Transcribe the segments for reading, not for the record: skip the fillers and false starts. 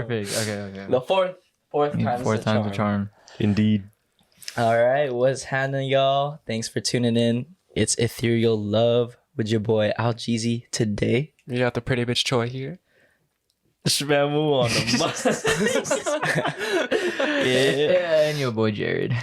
Perfect. Okay. The fourth time's the charm. Indeed. All right, what's happening, y'all? Thanks for tuning in. It's Ethereal Love with your boy Al Jeezy today. You got the pretty bitch Choi here. Shmamu on the Yeah, and your boy Jared.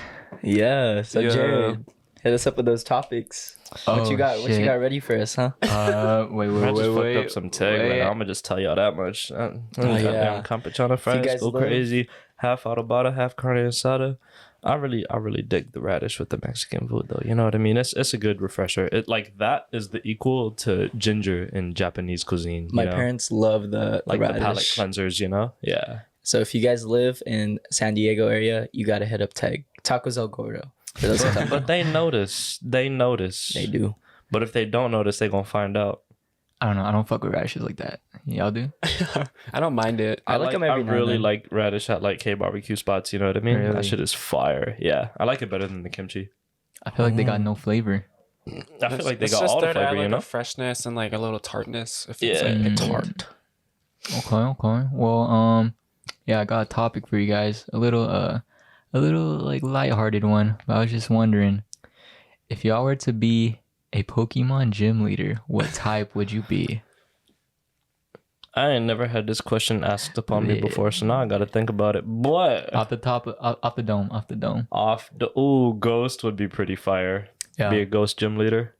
Yeah, so Yeah. Jared, hit us up with those topics. What you got? What you got ready for us, huh? Wait. I just fucked up some tag, man. I'm gonna just tell y'all that much. Yeah. Campechana fries guys go love- crazy. Half adobada, half carne asada. I really dig the radish with the Mexican food, though. You know what I mean? It's a good refresher. It like that is the equal to ginger in Japanese cuisine. My parents love the like the palate radish. cleansers, you know? Yeah. So if you guys live in San Diego area, you gotta hit up Tacos El Gordo. For those who don't know. But they notice. They do. But if they don't notice, they gonna find out. I don't know. I don't fuck with radishes like that. Y'all do? I don't mind it. I like them every now and really then. like radish at like K barbecue spots. You know what I mean? Really? That shit is fire. Yeah, I like it better than the kimchi. I feel like they got no flavor. I feel like they It's got just all the there to add, flavor. like, You know? a freshness and like a little tartness. If Yeah, it's like it's tart. Okay. Well, yeah, I got a topic for you guys. A little like lighthearted one. But I was just wondering, if y'all were to be a Pokemon gym leader, what type would you be? I ain't never had this question asked upon me before, so now I gotta think about it. But Off the dome. Ghost would be pretty fire. Yeah. Be a ghost gym leader.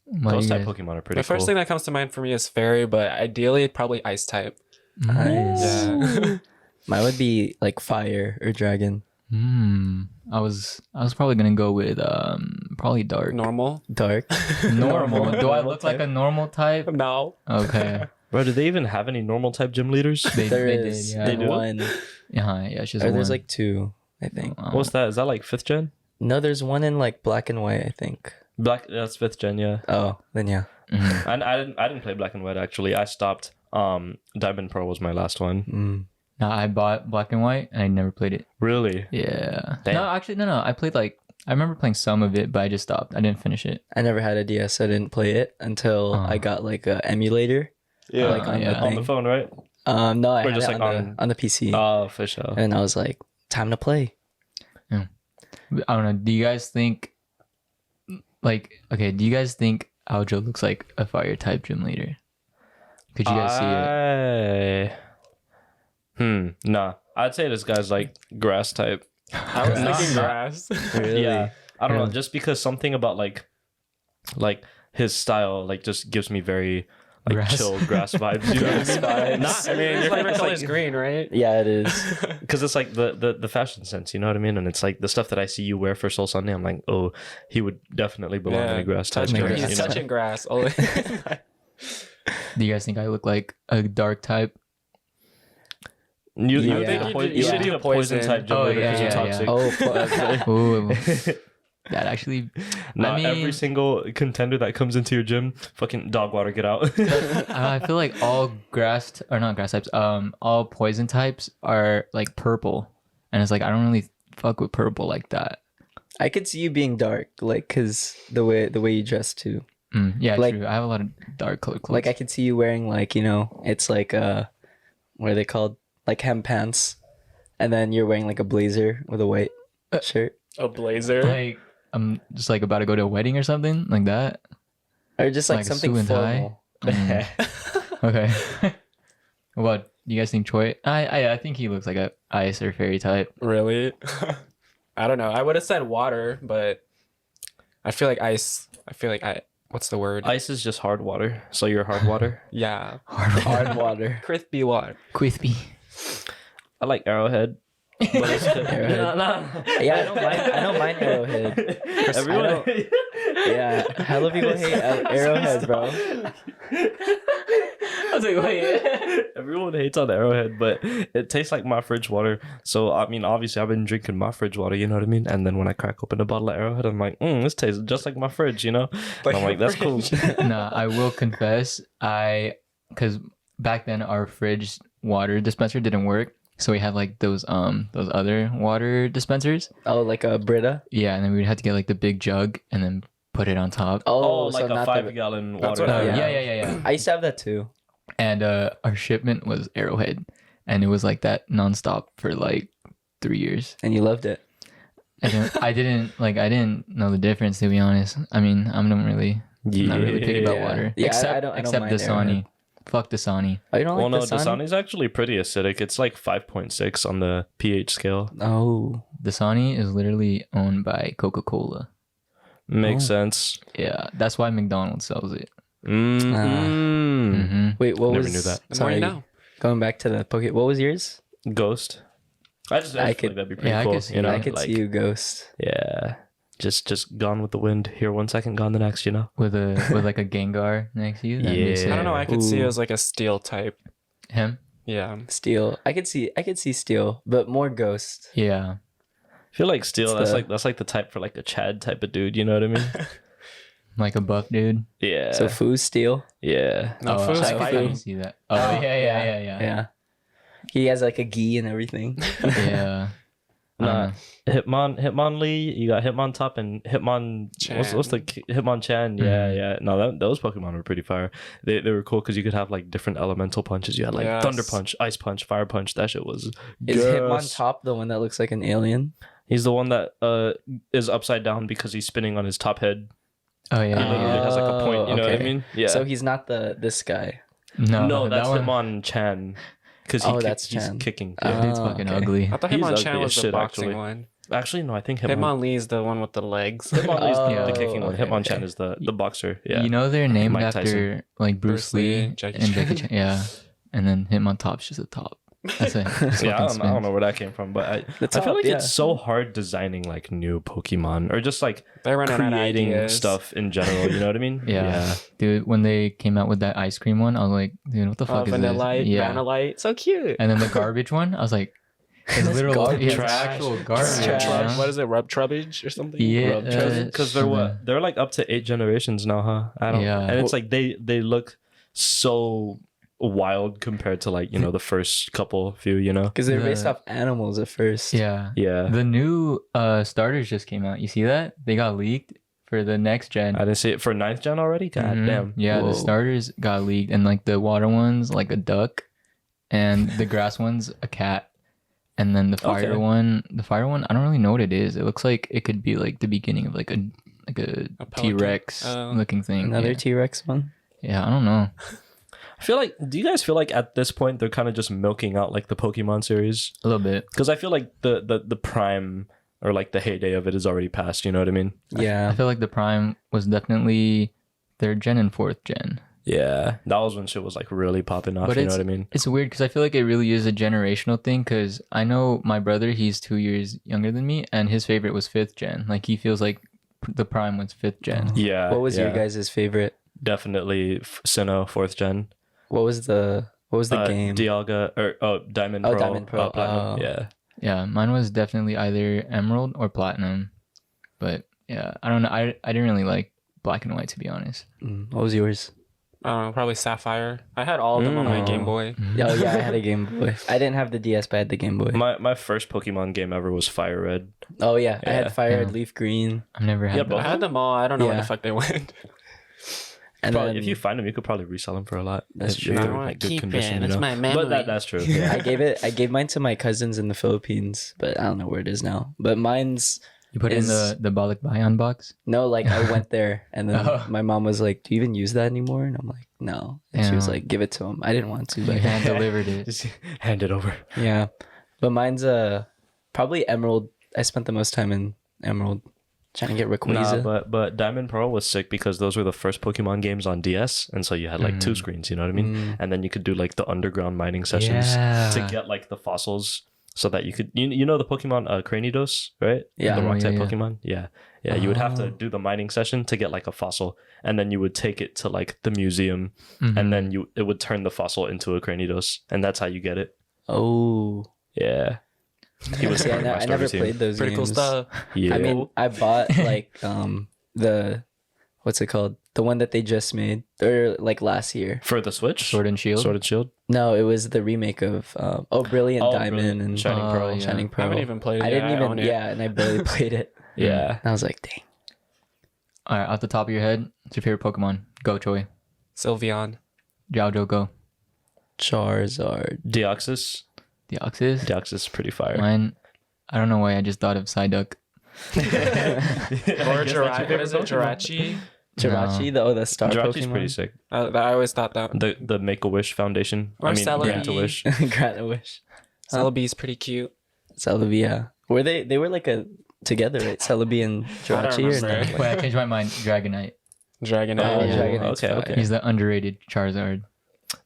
What Ghost you type guys- Pokemon are pretty the first cool. thing that comes to mind for me is fairy, but ideally probably ice type. Nice. Yeah. Mine would be like fire or dragon. I was probably gonna go with probably dark. Normal. Dark. Normal. Do I Normal look like type? a normal type? No. Okay. Bro, do they even have any normal type gym leaders? They There did, is yeah. They do? one. Yeah, it's just Or there's one. like two, I think. What's that? Is that like 5th gen? No, there's one in like black and white, I think. That's 5th gen, yeah. Oh, then yeah. I didn't play black and white actually. I stopped. Diamond Pearl was my last one. No, I bought black and white and I never played it. Really? Yeah. Damn. No, actually, no. I played I remember playing some of it, but I just stopped. I didn't finish it. I never had a DS, so I didn't play it until I got like a emulator. Yeah. Like on the yeah. On thing. the phone, right? No, I Or had just, it like, on the PC. Oh, for sure. And I was like, time to play. I don't know. Do you guys think, do you guys think Aljo looks like a fire type gym leader? Could you guys see it? Nah. I'd say this guy's like grass type. I was thinking grass. Really? Yeah. I don't know. Really? Just because something about like his style like just gives me very like Grass. chill grass vibes. You know what I mean? vibes. I mean, your favorite color is green, right? Yeah, it is. Because it's like the fashion sense, you know what I mean? And it's like the stuff that I see you wear for Soul Sunday. I'm like, oh, he would definitely belong in a grass type. Touching gym, grass. you He's know? touching grass. Oh, Do you guys think I look like a dark type? You Yeah. think you should be a poison type gym Oh, leader yeah, because you're yeah, toxic. Oh, Ooh. That actually. Not I mean, every single contender that comes into your gym, fucking dog water, get out. I feel like all not grass types. All poison types are like purple, and it's like I don't really fuck with purple like that. I could see you being dark, like, cause the way you dress too. Yeah, Like- true. I have a lot of dark colored clothes. Like I could see you wearing like, it's like what are they called? Like hem pants, and then you're wearing like a blazer with a white shirt, a blazer. like I'm just like about to go to a wedding or something like that. or just like Like a something suit and tie? formal. Okay. What do you guys think, Choi? I think he looks like a ice or fairy type. Really? I don't know. I would have said water, but I feel like ice. What's the word? Ice is just hard water, so you're hard water. Yeah. Hard water. Crispy water. Crispy. I like Arrowhead. But it's Arrowhead. Yeah, I don't mind Arrowhead. Everyone, Yeah, hella people hate Arrowhead, bro. I was like, wait. everyone hates on Arrowhead, but it tastes like my fridge water. So I mean, obviously, I've been drinking my fridge water. You know what I mean? And then when I crack open a bottle of Arrowhead, I'm like, this tastes just like my fridge. You know? And I'm like, that's cool. Nah, I will confess, because back then our fridge water dispenser didn't work, so we had like those other water dispensers. Oh, like a Brita. Yeah, and then we'd have to get like the big jug and then put it on top. Oh, so like a not 5-gallon That's water. what I- Yeah. I used to have that too. And our shipment was Arrowhead, and it was like that nonstop for like 3 years. And you loved it. I didn't know the difference, to be honest. I mean, I'm not really picky about Yeah. water. Yeah, except I don't except mind Dasani. Fuck Dasani. Oh, you don't Well, no, like Dasani? Dasani's actually pretty acidic. It's like 5.6 on the pH scale. Oh. Dasani is literally owned by Coca-Cola. Makes Oh. sense. Yeah, that's why McDonald's sells it. Mm-hmm. Wait, what Never was... knew that. The more you know. Going back to the Poke... What was yours? Ghost. I just feel could- like that'd be pretty yeah, I cool. could see you know, I could like, see you Ghost. Yeah, just gone with the wind. Here 1 second, gone the next. You know. with like a Gengar next to you. That'd be Yeah. sick. I don't know. I could see it Ooh. as like a steel type. Him. Yeah. Steel. I could see Steel, but more Ghost. Yeah. I feel like Steel. It's That's like the type for like a Chad type of dude. You know what I mean? Like a buff dude. Yeah. So Foo's Steel. yeah. No, Oh, Foo's I can fighting. see that. Oh, yeah. Yeah. He has like a gi and everything. Yeah. Nah. Hitmonlee. You got Hitmontop and Hitmon. What's the Hitmonchan? Yeah. No, those Pokemon were pretty fire. They were cool because you could have like different elemental punches. You had like Yes. Thunder Punch, Ice Punch, Fire Punch. That shit was. Is gas. Hitmontop the one that looks like an alien? He's the one that is upside down because he's spinning on his top head. Oh He yeah. literally has like a point. You know what I okay. mean? Yeah. So he's not this guy. No, that's that Hitmonchan. one. Chan. Because that's he's Chan. kicking. Oh. Yeah. It's fucking okay. ugly. I thought He's Hitmonchan ugly was as the shit, boxing actually. one. Actually, no. I think Hitmonlee's the one with the legs. Hitmonlee's Oh, the kicking one. okay, Hitmonchan okay. is the boxer. Yeah. You know they're named Mike after Tyson. like Bruce Lee Jackie and Jackie Chan. Chan. Yeah. And then Hitmontop's just a top. That's it. Just Yeah, fucking I don't spins. know where that came from, but I feel top, like yeah. it's so hard designing like new Pokemon or just like They're running out of creating ideas. stuff in general. You know what I mean? Yeah. Dude, when they came out with that ice cream one, I was like, dude, what the fuck is this? Vanillite, Yeah. Vanillite, so cute. And then the garbage one, I was like, it's literal garbage. it's Trash. actual garbage. Trash. you know? What is it? Rub Trubbage or something? Yeah, Because they're what? They're like up to 8 generations now, huh? I don't. Yeah. And it's like they look so wild compared to like the first few. You know? Because they're based off animals at first. Yeah. Yeah. The new starters just came out. You see that? They got leaked for the next gen. I didn't see it for 9th gen already. God Mhm. damn. Yeah, Whoa. the starters got leaked, and like the water ones, like a duck, and the grass one's a cat, and then the fire Okay. one, I don't really know what it is. It looks like it could be like the beginning of like a A pelican? T-Rex Oh. looking thing. Another yeah. T-Rex one. Yeah, I don't know. I feel like. Do you guys feel like at this point they're kind of just milking out like the Pokemon series? A little bit. Because I feel like the prime or like the heyday of it is already past. You know what I mean? I Yeah. feel like the prime was definitely 3rd gen and 4th gen. Yeah, that was when shit was like really popping off. But You know what I mean? It's weird because I feel like it really is a generational thing. Because I know my brother, he's 2 years younger than me, and his favorite was 5th gen. Like he feels like the prime was 5th gen. Yeah. What was your yeah. guys' favorite? Definitely Sinnoh 4th gen. What was the game? Dialga or Diamond Oh, Pearl. Diamond Pearl. Platinum. Oh. Yeah. Yeah, mine was definitely either emerald or platinum. But yeah, I don't know. I didn't really like black and white, to be honest. What was yours? Probably Sapphire. I had all of them on my Mm. Game Boy. Oh yeah, I had a Game Boy. I didn't have the DS, but I had the Game Boy. My first Pokemon game ever was Fire Red. Oh yeah, I Yeah. had Fire, Yeah. Leaf Green, I've never had Yeah, that. but I had them all. I don't know where Yeah. the fuck they went. and Probably, then if you find them, you could probably resell them for a lot. That's if true. they're I in, wanna like, good keep condition, it. you It's know? my But memory. that's true. Yeah. I gave mine to my cousins in the Philippines, but I don't know where it is now. But mine's You put it in is- the Balik Bayan box? no, like I went there and then Oh. my mom was like, "Do you even use that anymore?" And I'm like, "No." And she was Damn. like, "Give it to him." I didn't want to, You but hand delivered it. Just hand it over. yeah. But mine's probably Emerald. I spent the most time in Emerald trying to get Rayquaza. But Diamond Pearl was sick because those were the first Pokemon games on DS, and so you had like 2 screens. You know what I mean? Mm. And then you could do like the underground mining sessions Yeah. to get like the fossils, so that you could you know the Pokemon Cranidos, right? Yeah. The Oh, rock type yeah. Pokemon. Yeah. You would have to Oh. do the mining session to get like a fossil, and then you would take it to like the museum, Mhm. and then it would turn the fossil into a Cranidos, and that's how you get it. Oh, Yeah. He was See, part of my I story never team. played those Pretty cool games. stuff. Yeah. I mean, I bought like the what's it called? The one that they just made or like last year. for the Switch, Sword and Shield. Sword and Shield. No, it was the remake of Brilliant Oh, Diamond Brilliant. and Shining Pearl. yeah. Shining I Pearl. haven't even played it I yet. didn't own even it. and I barely played it. Yeah. And I was like, dang. All right, off the top of your head, what's your favorite Pokemon? Go, Choi. Sylveon. Jiao, go. Charizard. Deoxys. Deoxys. Deoxys is pretty fire. Mine, I don't know why I just thought of Psyduck. Or Jirachi. What is it? Jirachi? Jirachi, the star Jirachi's Pokemon. pretty sick. I always thought that. The Make-A-Wish Foundation. Or Celebi. Grant-A-Wish. Grant a wish. Celebi's pretty cute. Celebi, yeah. Were they were like a together, right? Celebi and Jirachi, or remember. no? Wait, I changed my mind. Dragonite. Dragonite. Oh, yeah. Dragonite's Okay, fire. okay. He's the underrated Charizard.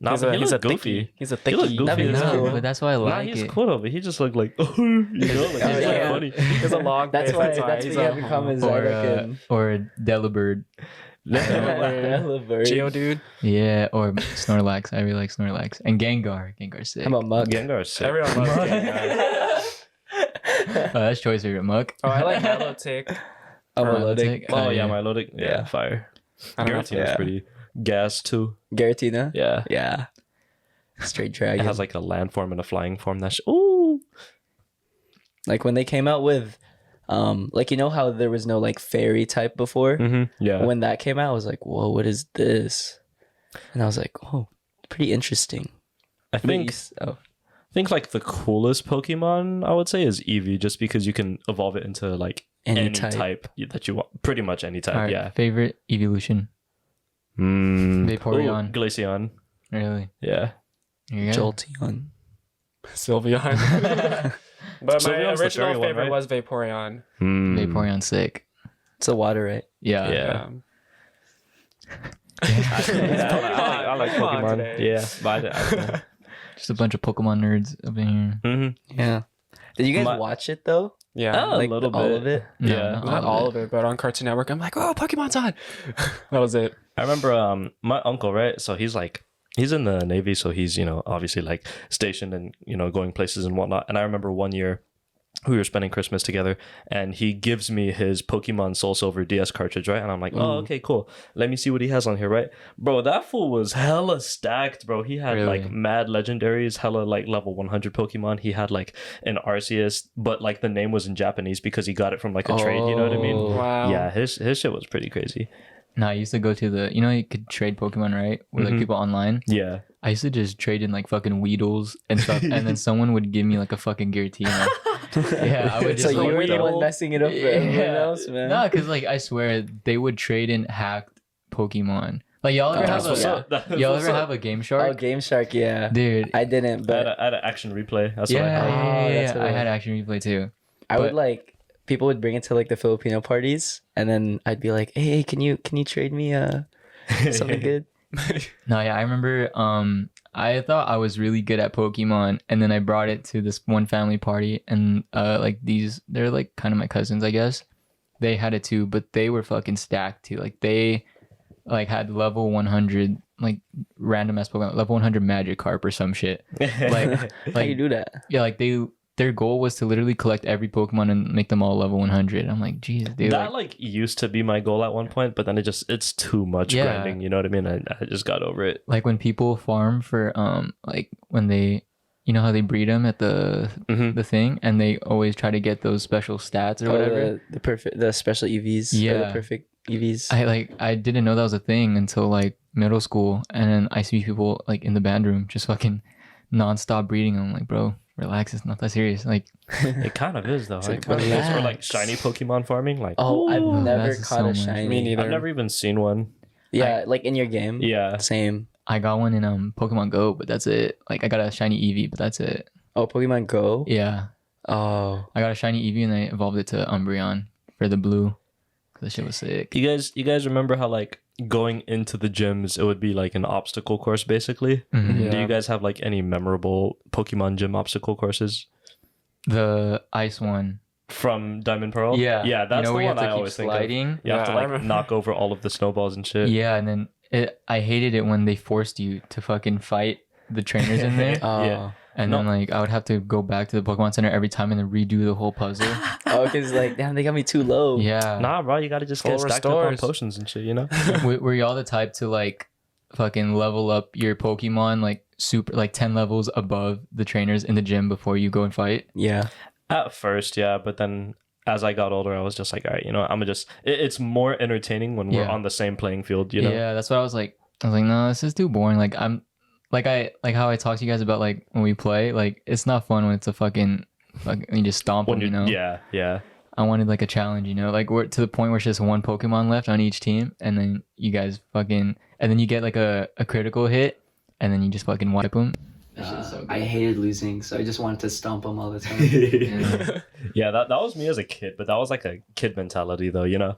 Nah, He's but he he's looked a goofy. thicky. He's a He looked thicky. goofy That'd be as hell. cool. But that's why I Nah, like he's it. cool though, but he just looked like, like Yeah. like funny. He's a long That's face, why. that's why. That's He's what you a have in common. Or Delibird. Geodude. Yeah, or Snorlax. I really like Snorlax. And Gengar. Gengar's sick. How about Mug? Gengar's sick. Everyone loves Gengar. Oh, that's choice favorite. Muck. Oh, I like Milotic. Oh, Milotic. Melodic. Oh Oh, yeah, yeah. Milotic. Yeah, Yeah. fire. I don't know. Giratina Yeah. pretty gas too. Garatina. Yeah. Yeah. Straight It dragon. has like a land form and a flying form. Ooh. Like when they came out with, like you know how there was no like fairy type before. Mm-hmm. Yeah. When that came out, I was like, "Whoa, what is this?" And I was like, "Oh, pretty interesting." I think like the coolest Pokemon I would say is Eevee, just because you can evolve it into like any type that you want. Pretty much any type. All right, Yeah. favorite evolution. Vaporeon. Ooh, Glaceon. Really? Yeah. Here you go. Jolteon. Sylveon. But my Sylveon's the original fairy one, favorite right? was Vaporeon. Vaporeon's sick. It's a water, right? Yeah. Yeah. Yeah. I like Come on Pokemon. today. Yeah. But I Just a bunch of Pokemon nerds up in here. mm-hmm. Yeah. Did you guys My- watch it though? Yeah. Oh, Like a little all bit. of it? No, Yeah. Not all of it, but on Cartoon Network, I'm like, oh, Pokemon's on. That was it. I remember my uncle, right? So he's in the Navy, so he's, obviously like stationed and, going places and whatnot. And I remember one year we were spending Christmas together and he gives me his Pokemon Soul Silver DS cartridge, right? And I'm like, oh, okay, cool. Let me see what he has on here, right? Bro, that fool was hella stacked, bro. He had Really? like mad legendaries, hella like level 100 Pokemon. He had like an Arceus, but like the name was in Japanese because he got it from like a trade, you know what I mean? Wow. Yeah, his shit was pretty crazy. No, I used to go to you could trade Pokemon, right? With like Mhm. people online. Yeah. I used to just trade in like fucking Weedles and stuff, and then someone would give me like a fucking Giratina. Yeah, I would So just you like, were the Weedle. one messing it up for everyone else, man. No, because like I swear they would trade in hacked Pokemon. Like y'all ever have That's a what's up. y'all ever have a Game Oh, Shark? Game Shark, yeah. Dude. I didn't, I had, but I had an action replay. That's Yeah, what I had. Oh, yeah, that's what I it had was. action replay too. I would but- like people would bring it to like the Filipino parties, and then I'd be like, "Hey, can you trade me something good?" No, yeah, I remember. I thought I was really good at Pokemon, and then I brought it to this one family party, and they're like kind of my cousins, I guess. They had it too, but they were fucking stacked too. Like they, like had level 100, like random ass Pokemon, level 100 Magikarp or some shit. Like, How you do that? yeah, like their goal was to literally collect every Pokemon and make them all level 100. I'm like, geez, they that like used to be my goal at one point, but then it's too much Yeah. grinding. You know what I mean? I just got over it. like when people farm for like when they, how they breed them at the thing, and they always try to get those special stats or whatever. The special EVs. Or the Yeah. perfect EVs. I didn't know that was a thing until like middle school, and then I see people like in the band room just fucking nonstop breeding. I'm like, bro, relax, it's not that serious. Like, It kind of is though. It's Like, like, or like relax. shiny Pokemon farming. Like, Oh, I've Ooh, never that's caught so a much. shiny. Me neither. I've never even seen one. Yeah, like in your game. Yeah. Same. I got one in Pokemon Go, but that's it. Like, I got a shiny Eevee, but that's it. Oh, Pokemon Go. Yeah, Oh, I got a shiny Eevee and I evolved it to Umbreon for the blue. 'Cause that shit was sick. You guys remember how like going into the gyms it would be like an obstacle course basically? Mhm. Yeah. Do you guys have like any memorable Pokemon gym obstacle courses The ice one. from Diamond Pearl? Yeah, Yeah, that's the where you one have to I keep always think of. sliding. You have to Yeah, I like remember. knock over all of the snowballs and shit. Yeah, and then I hated it when they forced you to fucking fight the trainers in there. oh, Yeah. And then like I would have to go back to the Pokemon Center every time and then redo the whole puzzle. oh, because like, damn, they got me too low. Yeah. Nah, bro, you gotta just Full get stacked up on restores. potions and shit, you know? Were y'all the type to like fucking level up your Pokemon like super like 10 levels above the trainers in the gym before you go and fight? Yeah. At first, yeah, but then as I got older, I was just like, all right, you know, I'm gonna just. It's more entertaining when we're Yeah. on the same playing field, you know. Yeah, that's what I was like. I was like, no, this is too boring. Like like how I talk to you guys about like when we play. Like it's not fun when it's a fucking you just stomp When them. you, You know. yeah. I wanted like a challenge. You know, like we're to the point where it's just one Pokemon left on each team, and then you guys fucking, and then you get like a critical hit, and then you just fucking wipe them. I hated losing, so I just wanted to stomp them all the time. Yeah, that was me as a kid, but that was like a kid mentality though, you know.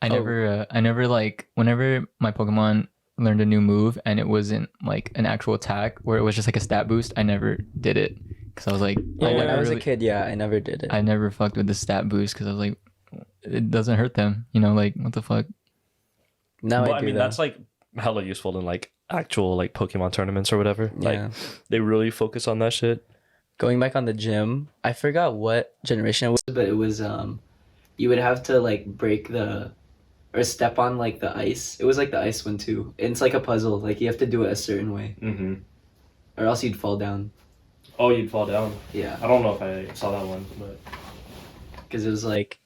I never like whenever my Pokemon learned a new move and it wasn't like an actual attack where it was just like a stat boost, I never did it because I was like, When I was a kid, yeah, I never did it. I never fucked with the stat boost because I was like, it doesn't hurt them, you know, like what the fuck. Now But I I do mean, though. that's like hella useful in like actual like Pokemon tournaments or whatever. Like Yeah. they really focus on that shit. Going back on the gym, I forgot what generation it was, but it was you would have to like break the or step on like the ice. It was like the ice one too. And it's like a puzzle. Like you have to do it a certain way, Mm-hmm. or else you'd fall down. Oh, you'd fall down. Yeah, I don't know if I saw that one, but because it was like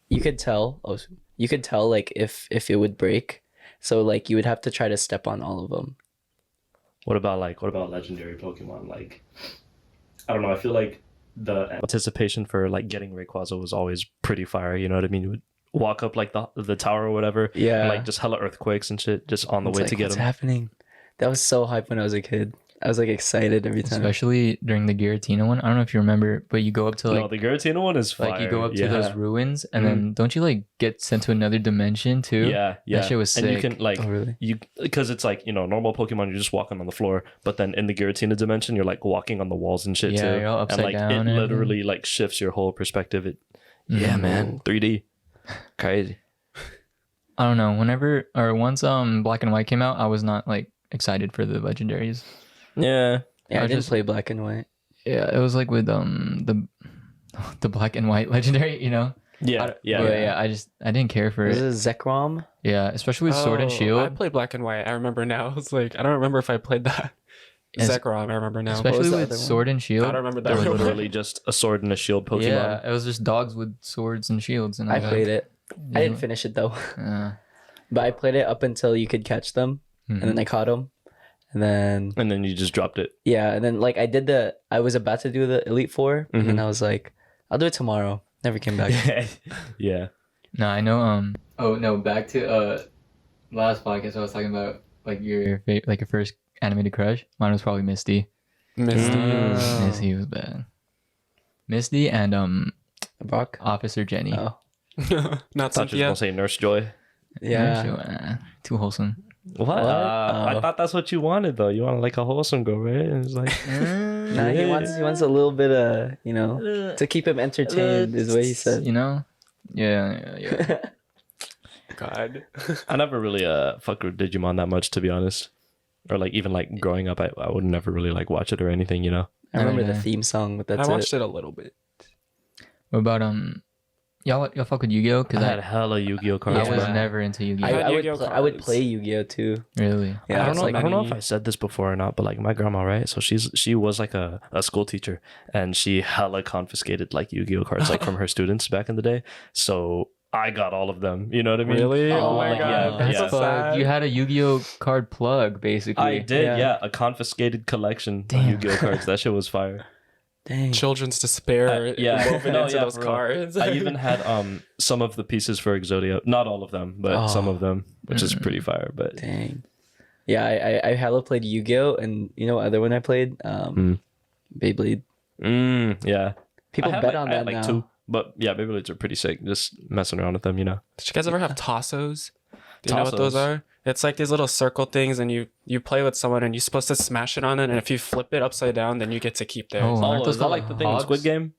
you could tell. Oh, you could tell like if it would break. So like you would have to try to step on all of them. what about legendary Pokemon? Like, I don't know. I feel like the anticipation for like getting Rayquaza was always pretty fire. You know what I mean? You would walk up like the tower or whatever, Yeah, and like just hella earthquakes and shit just on the It's way like, to get what's them. happening? That was so hype when I was a kid. I was like excited every time. Especially during the Giratina one. I don't know if you remember, but you go up to like No, the Giratina one is fire. like you go up to yeah. those ruins and Mhm. then don't you like get sent to another dimension too? Yeah, yeah. That shit was And you sick. can like Oh really? you because it's like, you know, normal Pokemon you're just walking on the floor, but then in the Giratina dimension you're like walking on the walls and shit Yeah, too. you're all upside and like down it and literally like shifts your whole perspective. Yeah, Mhm. man, 3D, crazy. I don't know. Whenever or once Black and White came out, I was not like excited for the legendaries. Yeah, Yeah, I I didn't just- play Black and White. Yeah, it was like with the Black and White legendary, you know. yeah, yeah. But yeah. I didn't care for Was it. it Zekrom? Yeah, especially with Sword and I Shield. played Black and White. I remember now. I was like, I don't remember if I played that. Es- Zekrom, I remember now. Especially was the with other one? Sword and Shield. I don't remember There that was one. literally just a sword and a shield Pokemon. Yeah, it was just dogs with swords and shields. And I played it. I didn't finish it though, but I played it up until you could catch them, and then I caught them, and then And then you just dropped it. yeah, and then like I was about to do the Elite 4 Mhm. and I was like, I'll do it tomorrow. Never came back. Yeah. No, I know. Oh no, back to last podcast I was talking about like your like your first animated crush. Mine was probably Misty. Misty. Misty was bad. Misty and Brock. Officer Jenny. Oh Not Thought you were Cynthia. gonna say Nurse Joy. yeah. Too wholesome. What? I Oh. thought that's what you wanted though. You wanted like a wholesome girl, right? And it's like Nah, he wants a little bit of to keep him entertained is what he said. You know? Yeah. God. I never really fucked with Digimon that much, to be honest. Or like even like growing up, I would never really like watch it or anything, you know. I remember the Yeah. theme song, but I that's watched it. it a little bit. What about y'all fuck with Yu-Gi-Oh? I Because had hella Yu-Gi-Oh cards. I was man. never into Yu-Gi-Oh. I had I would Yu-Gi-Oh I would cards. play Yu-Gi-Oh too. Really? Yeah, I don't it's know. like I don't know if many- I said this before or not, but like my grandma, right? So she was like a school teacher, and she hella confiscated like Yu-Gi-Oh cards like from her students back in the day. So I got all of them. You know what I mean? Really? Oh Oh, my my god. God. That's Yeah. so Fuck, sad. you had a Yu-Gi-Oh card plug, basically. I did, Yeah. yeah. A confiscated collection Damn. of Yu-Gi-Oh cards. That shit was fire. Dang. Children's despair Yeah. woven No, into yeah, those for real. cards. I even had some of the pieces for Exodia. Not all of them, but some Oh. of them, which is pretty fire. But Dang. Yeah, I hella played Yu-Gi-Oh, and you know what other one I played? Beyblade. yeah. People I had, bet like, on I that had, like now. two. But yeah, Beyblades are pretty sick. Just messing around with them, you know. Did you guys ever have Tassos? Do you know what Tassos? those are? It's like these little circle things, and you play with someone, and you're supposed to smash it on it, and if you flip it upside down, then you get to keep theirs. Oh, aren't Oh, those is that like the thing in hogs? Squid Game?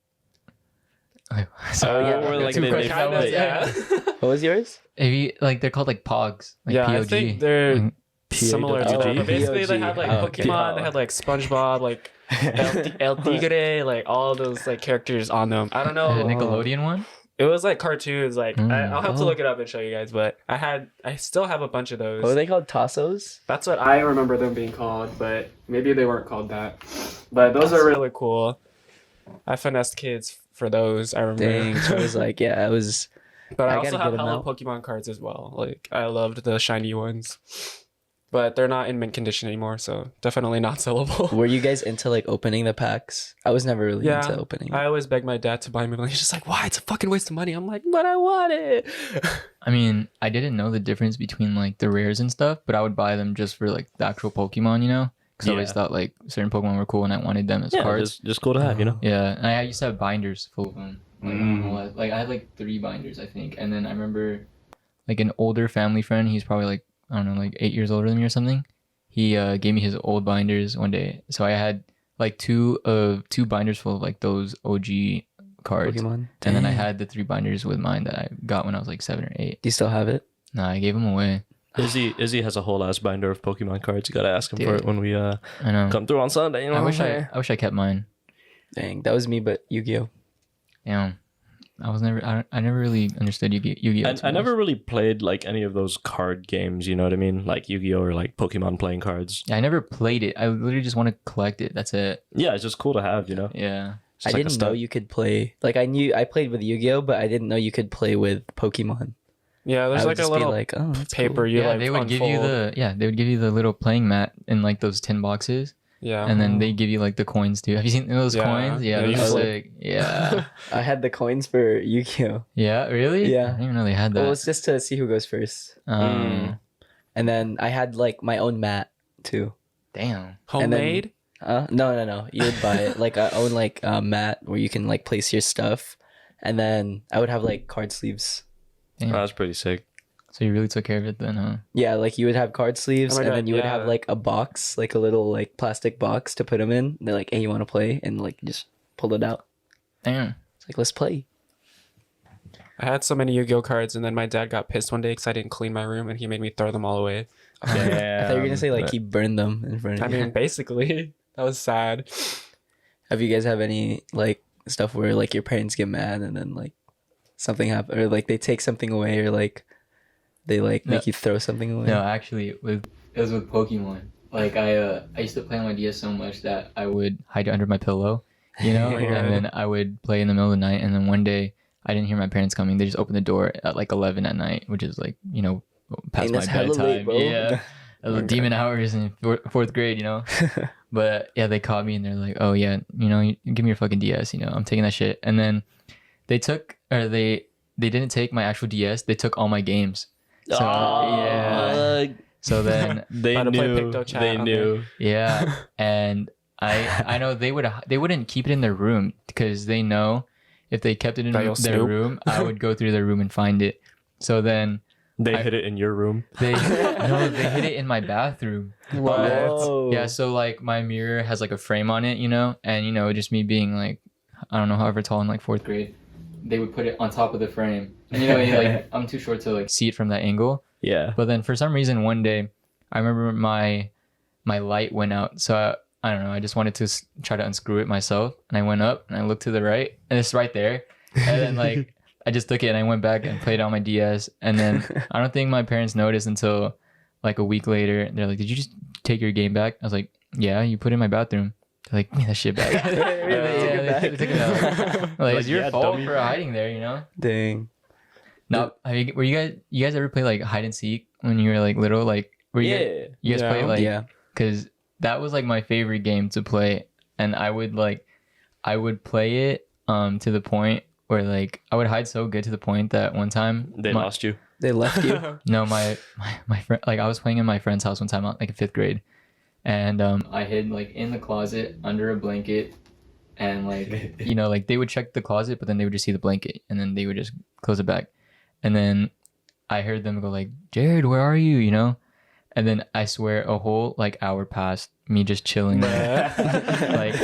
Okay, Oh, sorry. yeah. Where like Too they quick. Kind of, they- yeah. What was yours? If you, like they're called like Pogs. Like Yeah, POG. I think they're Mm, similar to POG? that. But basically, they had like Oh, okay. Pokemon, they had like SpongeBob, like El Tigre, like all those like characters on them. I don't the know. Nickelodeon one? It was like cartoons. Like I'll have to Oh. look it up and show you guys. But I still have a bunch of those. What were they called? Tassos? That's what I remember them being called, but maybe they weren't called that. But those are really cool. I finessed kids for those. I remember. Dang. So I was like, yeah, I was. But I I also gotta have get 'em hella out. Pokemon cards as well. Like I loved the shiny ones. but they're not in mint condition anymore, so definitely not sellable. Were you guys into like opening the packs? I was never really into opening. I always beg my dad to buy me one. He's just like, why? It's a fucking waste of money. I'm like, but I want it. I mean, I didn't know the difference between like the rares and stuff, but I would buy them just for like the actual Pokemon, you know? Because I always thought like certain Pokemon were cool and I wanted them as cards. Just cool to have, you know. Yeah, and I used to have binders full of them. Like I had like 3 binders, I think, and then I remember like an older family friend. He's probably like, I don't know, like 8 years older than me or something. He gave me his old binders one day, so I had like two binders full of like those OG cards, Pokemon. and then I had the 3 binders with mine that I got when I was like 7 or 8. Do you still have it? Nah, I gave them away. Izzy has a whole ass binder of Pokemon cards. You gotta ask him for it when we I know. come through on Sunday. You know I what wish I'm saying? I wish I kept mine. Dang, that was me, but Yu-Gi-Oh. Damn. I never really understood Yu-Gi-Oh. I never really played like any of those card games, you know what I mean? Like Yu-Gi-Oh or like Pokemon playing cards. Yeah, I never played it. I literally just want to collect it. That's it. Yeah, it's just cool to have, you know? Yeah. I didn't know you could play. Like I played with Yu-Gi-Oh, but I didn't know you could play with Pokemon. Yeah, there's I would like a just be little like, oh, that's paper cool. you Yeah, like they would give you unfold. they would give you the little playing mat in like those tin boxes, Yeah. and then they give you like the coins too. Have you seen those Yeah. coins? Yeah, Yeah, those you are flip. sick. Yeah. I had the coins for Yu-Gi-Oh. Yeah, really? Yeah. I didn't even know they had that. Well, it's just to see who goes first. And then I had like my own mat too. Damn. Homemade? No. You would buy it. Like I own like a mat where you can like place your stuff, and then I would have like card sleeves. Damn. That's pretty sick. So you really took care of it then, huh? Yeah, like you would have card sleeves, Oh my and God, then you would have yeah. like a box, like a little like plastic box to put them in. They're like, "Hey, you want to play?" And like just pull it out. Damn. It's like, let's play. I had so many Yu-Gi-Oh cards, and then my dad got pissed one day because I didn't clean my room, and he made me throw them all away. I thought you were gonna say like he burned them in front I of you. mean, basically, that was sad. Have you guys have any like stuff where like your parents get mad and then like something happen, or like they take something away, or like they like make you throw something away? No, actually, it was with Pokemon. Like I used to play on my DS so much that I would hide it under my pillow, you know, and then I would play in the middle of the night. And then one day, I didn't hear my parents coming. They just opened the door at like 11 at night, which is like, you know, past my that's hella bedtime. late, bro. Yeah, demon hours in fourth grade, you know. But yeah, they caught me and they're like, "Oh yeah, you know, give me your fucking DS." You know, I'm taking that shit. And then they didn't take my actual DS. They took all my games. So yeah. So then they About to play knew. Picto Chat They on knew. yeah, and I know they wouldn't keep it in their room because they know if they kept it in That you'll their snoop. room, I would go through their room and find it. So then They hid it in your room. they hid it in my bathroom. Whoa. Yeah, so like my mirror has like a frame on it, you know, and you know, just me being like, I don't know, however tall in like fourth grade, they would put it on top of the frame, and you know, like I'm too short to like see it from that angle. Yeah. But then for some reason one day, I remember my light went out, so I don't know, I just wanted to try to unscrew it myself, and I went up and I looked to the right, and it's right there, and then like I just took it and I went back and played on my DS, and then I don't think my parents noticed until like a week later. They're like, "Did you just take your game back?" I was like, "Yeah, you put it in my bathroom." They're like, "Give me that shit back." They took it back. They took it back. Like, it's your yeah, fault dummy. for hiding there, you know? Dang. No, were you guys ever play like hide and seek when you were like little? Like, were you Yeah. you guys play Yeah. like? Yeah. Because that was like my favorite game to play, and I would play it to the point where like I would hide so good to the point that one time They lost you. They left you. no my friend, like I was playing in my friend's house one time like in 5th grade, and I hid like in the closet under a blanket, and like you know, like they would check the closet but then they would just see the blanket and then they would just close it back, and then I heard them go like, "Jared, where are you?" you know, and then I swear a whole like hour passed me just chilling there. Like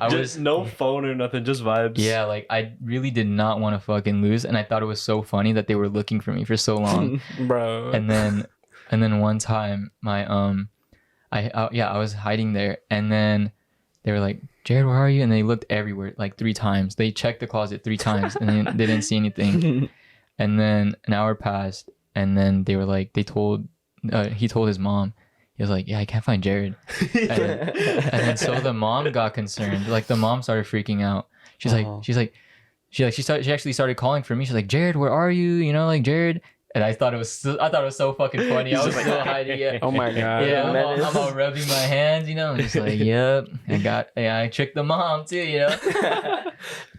I Just was no phone or nothing, just vibes. yeah, like I really did not want to fucking lose, and I thought it was so funny that they were looking for me for so long. Bro. and then one time my I was hiding there, and then they were like, "Jared, where are you?" And they looked everywhere like 3 times. They checked the closet 3 times and they didn't see anything. And then an hour passed, and then they were like, he told his mom. He was like, "Yeah, I can't find Jared." And then so the mom got concerned. Like the mom started freaking out. She actually started calling for me. She's like, "Jared, where are you?" You know, like Jared. And I thought it was so fucking funny. I was still hiding it. Oh my god. Yeah, menace. I'm all rubbing my hands, you know, just like, yep. I tricked the mom too, you know.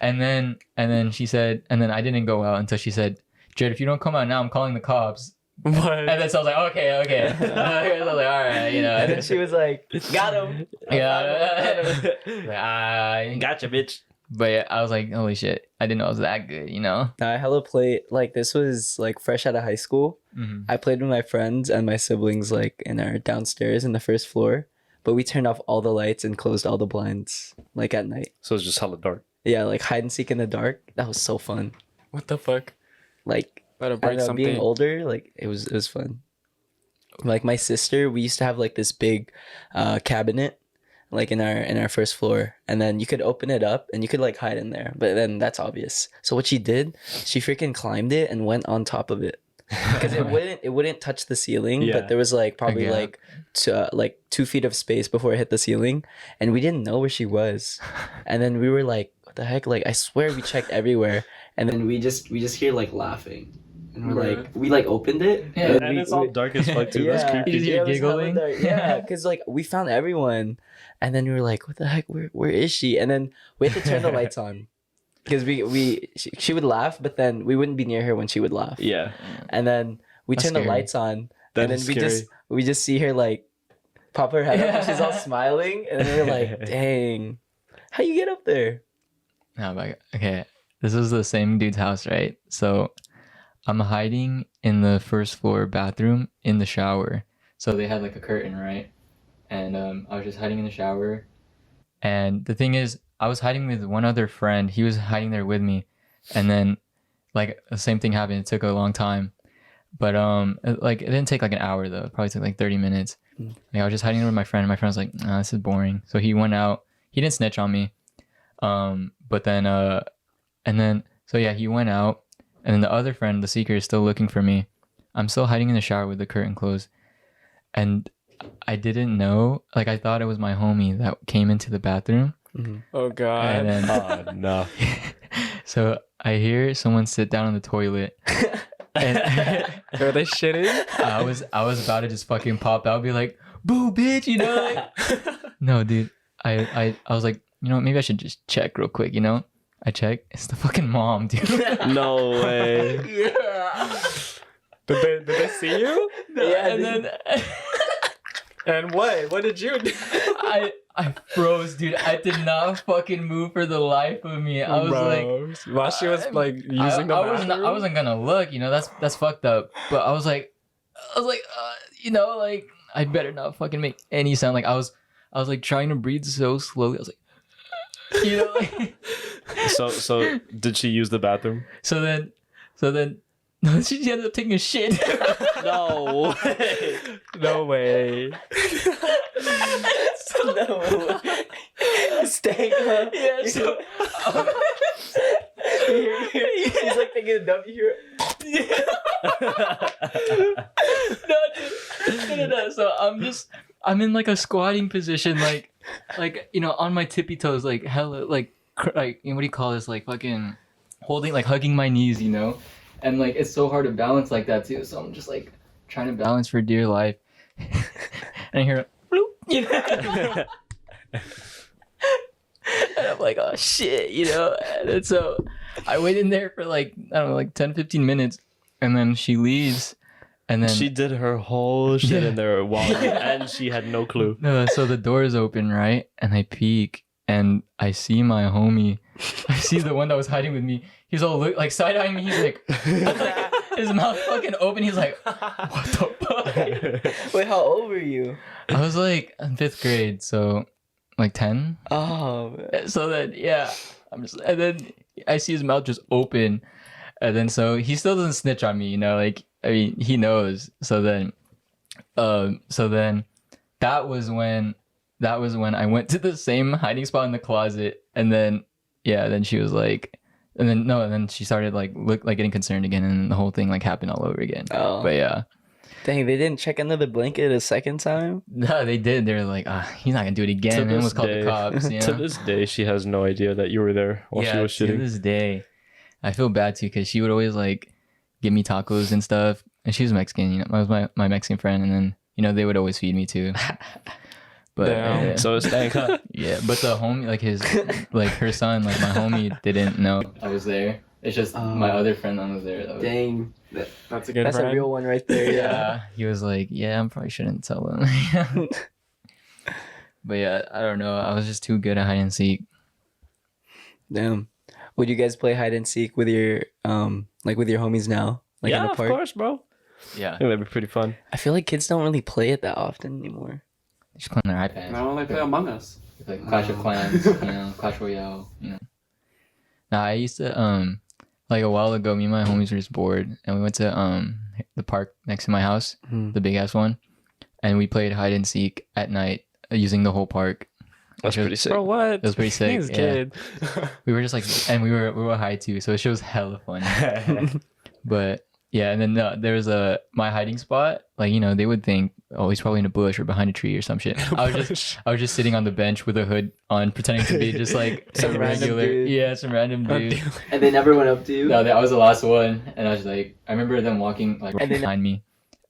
and then she said, and then I didn't go out until she said, Jared, if you don't come out now, I'm calling the cops. What? And then so I was like, okay. I was like, all right, you know. And then she was like, got him. Yeah. Like, Gotcha, bitch. but yeah, I was like, holy shit, I didn't know it was that good, you know. I hella played, like, this was like fresh out of high school. Mm-hmm. I played with my friends and my siblings, like, in our downstairs in the first floor. But we turned off all the lights and closed all the blinds, like, at night. So it's just hella dark. Yeah, like hide and seek in the dark. That was so fun. What the fuck? Like, Better I don't break know, something. being older, like, it was fun. Like, my sister, we used to have like this big cabinet, like in our first floor, and then you could open it up and you could like hide in there, but then that's obvious. So what she did, she freaking climbed it and went on top of it because it wouldn't touch the ceiling, Yeah. but there was like probably Yeah. like 2 feet of space before it hit the ceiling, and we didn't know where she was, and then we were like, what the heck? Like, I swear we checked everywhere, and then we just hear like laughing. And we're Bruh. like, we like opened it, Yeah, And it's all dark as fuck too. yeah, That's creepy. You just hear it was hella giggling? dark. Yeah, because like we found everyone, and then we were like, "What the heck? Where is she?" And then we had to turn the lights on because she would laugh, but then we wouldn't be near her when she would laugh. Yeah. And then we That's turned the scary. lights on, That and then is we scary. just see her like pop her head up, and she's all Yeah. smiling, and we were like, "Dang, how you get up there?" No, but okay. This was the same dude's house, right? So I'm hiding in the first floor bathroom in the shower. So they had like a curtain, right? And I was just hiding in the shower. And the thing is, I was hiding with one other friend. He was hiding there with me. And then like the same thing happened. It took a long time. But it didn't take like an hour though. It probably took like 30 minutes. Mm. Like I was just hiding there with my friend. And my friend was like, nah, this is boring. So he went out. He didn't snitch on me. But then so yeah, he went out. And then the other friend, the seeker, is still looking for me. I'm still hiding in the shower with the curtain closed. And I didn't know, like I thought it was my homie that came into the bathroom. Oh god. And then Oh no. so I hear someone sit down on the toilet. And Are they shitting? I was about to just fucking pop out, be like, boo bitch, you know? Like, no, dude. I was like, you know, maybe I should just check real quick, you know? I check. It's the fucking mom, dude. No way. Did they see you? Yeah, and then And what? What did you do? I froze, dude. I did not fucking move for the life of me. I was like, Bro, while she was like using the bathroom. I wasn't gonna look, you know. That's fucked up. But I was like, you know, like I better not fucking make any sound. Like I was like trying to breathe so slowly. I was like, you know. Like, So did she use the bathroom? so then, no, she ended up taking a shit. No way. No way. No. Staying up. Yeah, so He's like taking a dump. You hear no. So I'm in like a squatting position, like you know, on my tippy toes, like hella, like what do you call this? Like fucking holding, like hugging my knees, you know, and like it's so hard to balance like that too. So I'm just like trying to balance for dear life, and I hear, bloop, you know. And I'm like, oh shit, you know. And then so I wait in there for like, I don't know, like 10, 15 minutes. And then she leaves. And then She did her whole shit Yeah. in there while and she had no clue. no, so the door is open, right? And I peek and I see my homie. I see the one that was hiding with me. He's all like side-eyeing me. He's like his mouth fucking open. He's like, what the fuck? Wait, how old were you? I was like in 5th grade, so like 10. Oh, man. So then, yeah, and then I see his mouth just open, and then so he still doesn't snitch on me, you know, like, I mean, he knows. So then that was when I went to the same hiding spot in the closet, and then, yeah, then she was like, and then she started like getting concerned again, and the whole thing like happened all over again. Oh. But yeah, Dang, they didn't check under the blanket a second time? no, they did. They were like, he's not gonna do it again. Man, was called the cops. You know? To this day, she has no idea that you were there while she was to shitting. this day, I feel bad too because she would always like get me tacos and stuff. And she was Mexican, you know, that was my Mexican friend. And then, you know, they would always feed me too. But Damn. So it's stank, huh? yeah, but the homie, like her son, like my homie didn't know I was there. It's just my other friend that was there. Dang. That's a good That's friend. a real one right there. Yeah, he was like, yeah, I probably shouldn't tell him. But yeah, I don't know. I was just too good at hide and seek. Damn. Would you guys play hide and seek with your like with your homies now? Like in Yeah, the of park? course, bro. Yeah, I think that'd be pretty fun. I feel like kids don't really play it that often anymore. just playing their iPads. Now they play Among Us. Like Clash of Clans, you know, Clash Royale, you know. Now I used to like a while ago, me and my homies were just bored, and we went to the park next to my house, the big ass one, and we played hide and seek at night using the whole park. That's pretty sick. Bro, what? It was pretty sick. He's a Yeah. kid. We were just like, and we were high too, so it was hella fun. But yeah, and then there was my hiding spot. Like, you know, they would think, oh, he's probably in a bush or behind a tree or some shit. I was just sitting on the bench with a hood on, pretending to be just like Some random dude. Yeah, some random dude. And they never went up to you? No, I was the last one, and I was like, I remember them walking like And then- behind me,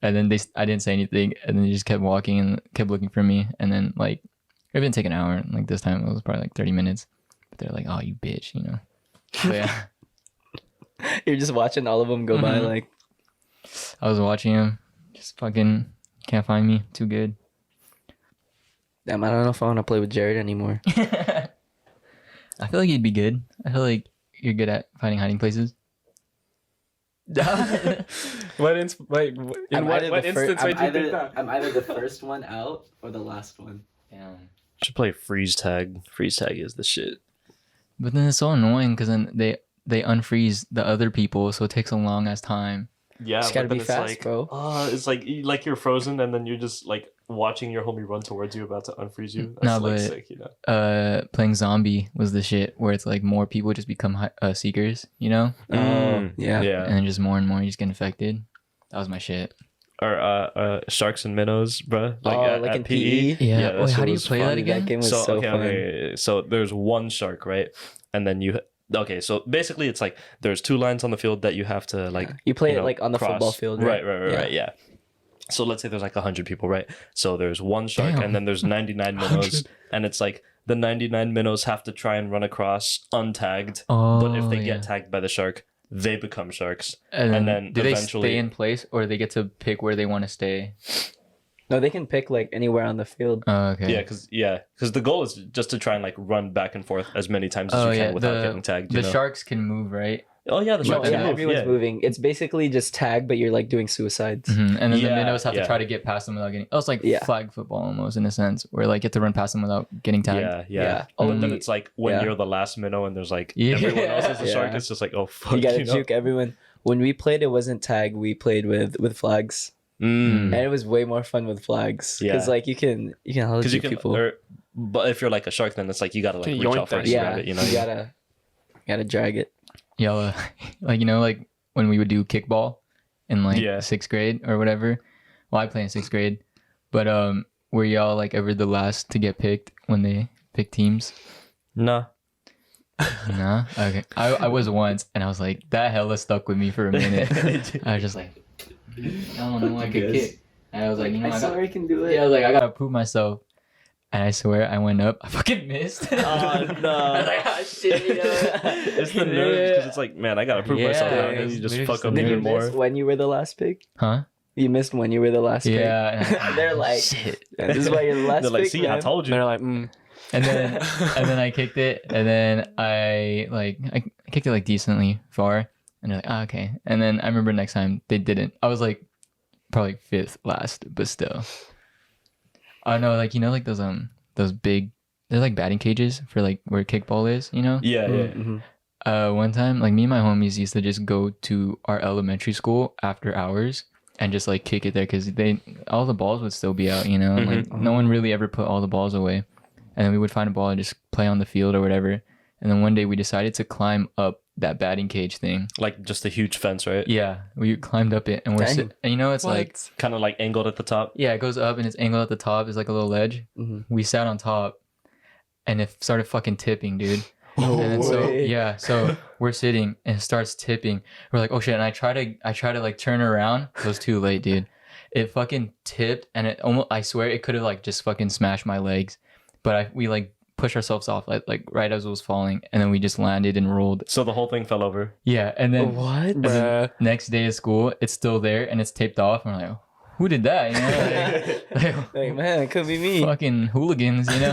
and then I didn't say anything, and then they just kept walking and kept looking for me, and then like it didn't take an hour, and like this time it was probably like 30 minutes, but they're like, oh, you bitch, you know. But yeah, You're just watching all of them go by Mhm. like I was watching him, just fucking can't find me, too good. damn, I don't know if I want to play with Jared anymore. I feel like you'd be good. I feel like you're good at finding hiding places. What in what instance made you think that? I'm either the first one out or the last one. Damn. Should play freeze tag. Freeze tag is the shit. But then it's so annoying because then they unfreeze the other people, so it takes a long ass time. Yeah, Just gotta but be then fast, it's like, bro. it's like you're frozen, and then you're just like watching your homie run towards you, about to unfreeze you. That's No, like but- sick, you know. Playing zombie was the shit where it's like more people just become seekers, you know, Yeah. yeah. and then just more and more you just get infected. That was my shit. Or sharks and minnows, bruh. Like in PE? Yeah. that Wait, shit how do you was play fun. that again? That game was So so okay, fun. okay. So there's one shark, right? And then so basically it's like there's two lines on the field that you have to like You play it know, like on the cross. football field, Right, right? right, yeah. So let's say there's like 100 people, right? So there's one shark Damn. and then there's 99 minnows, and it's like the 99 minnows have to try and run across untagged, Oh, but if they yeah. get tagged by the shark, they become sharks. and then do they eventually- stay in place or they get to pick where they want to stay? No, they can pick like anywhere on the field. Oh, okay. Yeah, because the goal is just to try and like run back and forth as many times as Oh, you yeah, can without the- getting tagged. The You know? sharks can move, right? Oh yeah, the No, sharks yeah, can move. everyone's Yeah. moving. It's basically just tag, but you're like doing suicides. And then the Yeah, minnows have yeah. to try to get past them without getting. Oh, it's like Yeah. flag football almost in a sense, where like you have to run past them without getting tagged. Yeah. Yeah. But then Only- it's like when yeah. you're the last minnow and there's like Yeah. everyone else is a shark. Yeah. It's just like, oh fuck, You gotta know? juke everyone. When we played, it wasn't tag. We played with flags, Mm. and it was way more fun with flags because Yeah. like you can hella Because you juke can, people. but if you're like a shark, then it's like you gotta like Can reach yoink out that first, shit. grab Yeah, it, you know. you gotta drag it. Y'all, like, you know, like when we would do kickball in like Yeah. 6th grade or whatever. Well, I play in 6th grade, but were y'all like ever the last to get picked when they pick teams? Nah. Nah. Okay. I was once, and I was like, that hella stuck with me for a minute. I was just like, I don't know, I could Yes. kick. And I was like, you know, I can do it. yeah, I was like, I gotta prove myself. And I swear, I went up, I fucking missed. Oh no. I was like, oh shit, you know. It's the nerves because it's like, man, I gotta prove myself now, and then you just Yeah, fuck up Did Did you even miss more. when you were the last pick? Huh? You missed when you were the last pick. Yeah. They're like, shit. this is why you're the last They're like, pick, see, I man. told you. They're like, And then I kicked it, and then I kicked it like decently far, and they're like, oh, okay. And then I remember next time they didn't. I was like probably 5th last, but still. Oh no, like, you know, like those big, they're like batting cages for like where kickball is, you know. Yeah, yeah. Mhm. One time, like me and my homies used to just go to our elementary school after hours and just like kick it there because all the balls would still be out, you know. Like no one really ever put all the balls away, and then we would find a ball and just play on the field or whatever. And then one day we decided to climb up that batting cage thing. Like just a huge fence, right? Yeah, we climbed up it, and Dang. and you know it's like Kind of like angled at the top. yeah, it goes up and it's angled at the top. It's like a little ledge. Mhm. We sat on top, and it started fucking tipping, dude. No And then so way. yeah, so we're sitting and it starts tipping. We're like, oh shit! And I try to like turn around. It was too late, dude. It fucking tipped, and it almost. I swear it could have like just fucking smashed my legs, but we like pushed ourselves off like right as it was falling, and then we just landed and rolled. So the whole thing fell over. Yeah, and then What? and then Bruh. next day at school, it's still there and it's taped off. And we're like, who did that? You know, Like, man, it could be me. fucking hooligans. You know,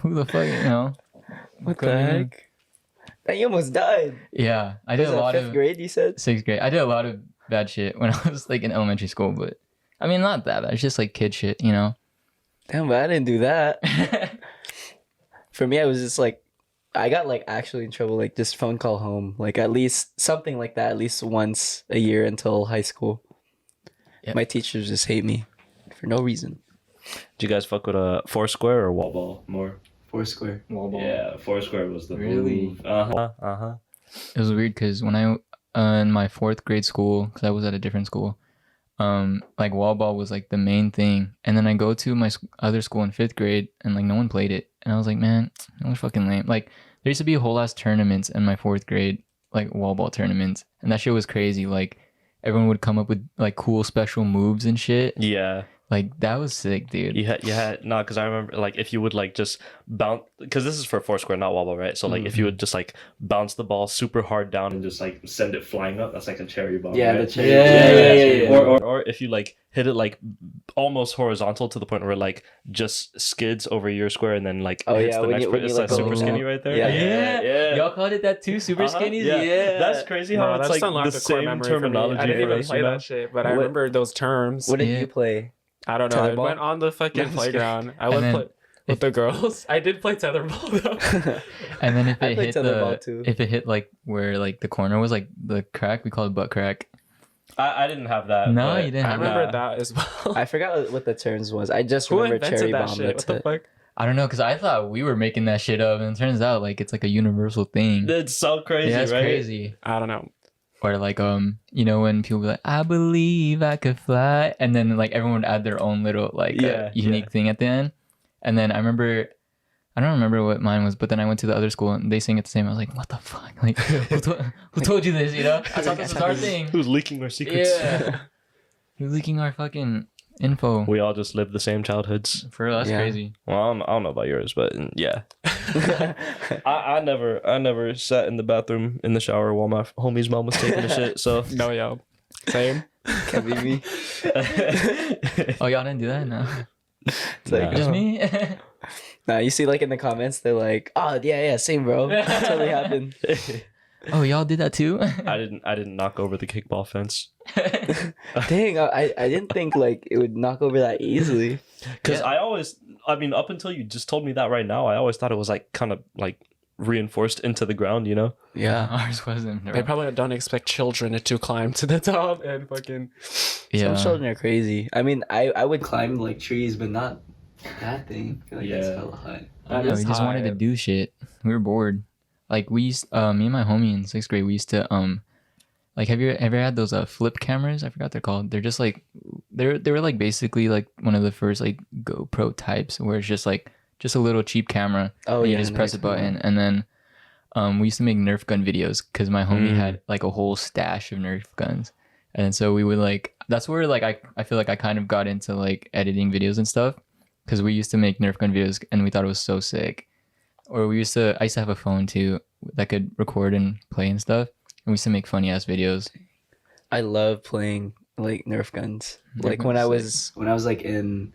who the fuck? You know. What the Couldn't even- heck? That you almost died. Yeah, I did Was a that lot fifth of grade, you said? 6th grade. I did a lot of bad shit when I was like in elementary school, but I mean not that bad. It's just like kid shit, you know. Damn, but I didn't do that. For me, I was just like, I got like actually in trouble, like just phone call home, like at least something like that, at least once a year until high school. Yep. My teachers just hate me for no reason. Did you guys fuck with a Foursquare or wall ball more? Foursquare. Yeah, Foursquare was the Really? move. Uh-huh. It was weird because when I in my 4th grade school, because I was at a different school, like wall ball was like the main thing, and then I go to my other school in 5th grade, and like no one played it, and I was like, man, that was fucking lame. Like there used to be a whole ass tournaments in my 4th grade, like wall ball tournaments, and that shit was crazy. Like everyone would come up with like cool special moves and shit. Yeah. Like that was sick, dude. You had no, because I remember like if you would like just bounce, because this is for Foursquare, not wall ball, right? So like if you would just like bounce the ball super hard down and just like send it flying up, that's like a cherry bomb. Yeah, right? the cherry. Yeah. Yeah. Or if you like hit it like almost horizontal to the point where it like just skids over your square and then like Oh, hits yeah, the when next you- person. when It's you, like like, super go skinny down. right there. Yeah. Y'all called it that too, super Uh-huh. skinnies. Yeah. That's crazy how No, it's that like just unlocked the a core same memory for me. terminology I didn't for even us, play you know? that shit, but I What- remember those terms. What did Yeah. you play? I don't know. I Tetherball? went on the fucking No, I'm just kidding. playground. I And would then play with the girls. I did play tetherball though. And then if I it played hit tetherball, too. if it hit like where like the corner was like the crack, we call it butt crack. I didn't have that. No, but- you didn't I have remember that. that as well. I forgot what the terms was. I just Who remember invented cherry that bomb. shit? That's What the it. fuck? I don't know, because I thought we were making that shit up, and it turns out like it's like a universal thing. It's so crazy, Yeah, it's right? crazy. I don't know. Or like you know, when people be like, I believe I could fly, and then like everyone would add their own little like unique thing at the end. And then I don't remember what mine was, but then I went to the other school and they sang it the same. I was like, what the fuck? Like, who told you this? You know, I thought this was our thing. Who's leaking our secrets? Yeah, who's leaking our fucking info? We all just lived the same childhoods. For us, Yeah. crazy. Well, I don't know about yours, but yeah. I never sat in the bathroom in the shower while my homie's mom was taking a shit. So No, yo. Same. Can't be me. Oh, y'all didn't do that? No, It's like, Nah. just me. nah, you see, like in the comments, they're like, "Oh yeah, same, bro. That totally happened." Oh, y'all did that too? I didn't knock over the kickball fence Dang, I didn't think like it would knock over that easily. because Yeah. I mean up until you just told me that right now, I always thought it was like kind of like reinforced into the ground, you know? Yeah, Ours wasn't. They probably don't expect children to climb to the top and fucking. Yeah. some children are crazy. I mean, I would climb like trees, but not that thing. I feel like that's Yeah. hella high. That No, is we just wanted to high. do shit. We were bored. Like we used, me and my homie in 6th grade, we used to like have you ever had those flip cameras? I forgot they're called. They're just like they were like basically like one of the first like GoPro types where it's just a little cheap camera. Oh and yeah, you just I know press a what you're talking button, and then we used to make Nerf gun videos because my homie had like a whole stash of Nerf guns, and so we would like that's where like I feel like I kind of got into like editing videos and stuff because we used to make Nerf gun videos and we thought it was so sick. Or I used to have a phone too that could record and play and stuff, and we used to make funny ass videos. I love playing like Nerf guns. Nerf Like when guns I was like in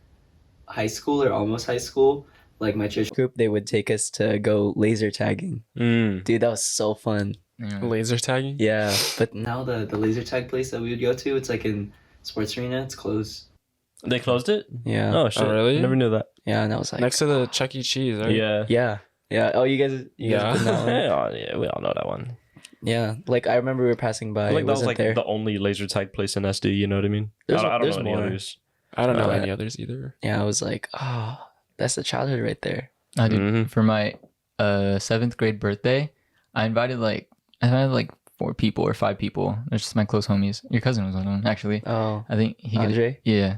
high school or almost high school, like my church group, they would take us to go laser tagging. Dude, that was so fun. Yeah. Laser tagging? Yeah, but now the laser tag place that we would go to, it's like in Sports Arena. It's closed. They closed it? Yeah, Oh shit. really? Never knew that. yeah, and I was like, Next to the Chuck E. Cheese, right? Yeah. yeah. Oh, you guys Yeah. been that one? Yeah, we all know that one. Yeah, like I remember we were passing by. I feel like It that was wasn't like there. the only laser tag place in SD, you know what I mean? There's- I don't there's know any more. others. I don't know Uh, any others either. Yeah, I was like, oh, that's the childhood right there. I did Mhm. for my 7th grade birthday. I invited like 4 people or 5 people. It's just my close homies. Your cousin was one of them, actually. Oh, I think he could. Andre? Yeah.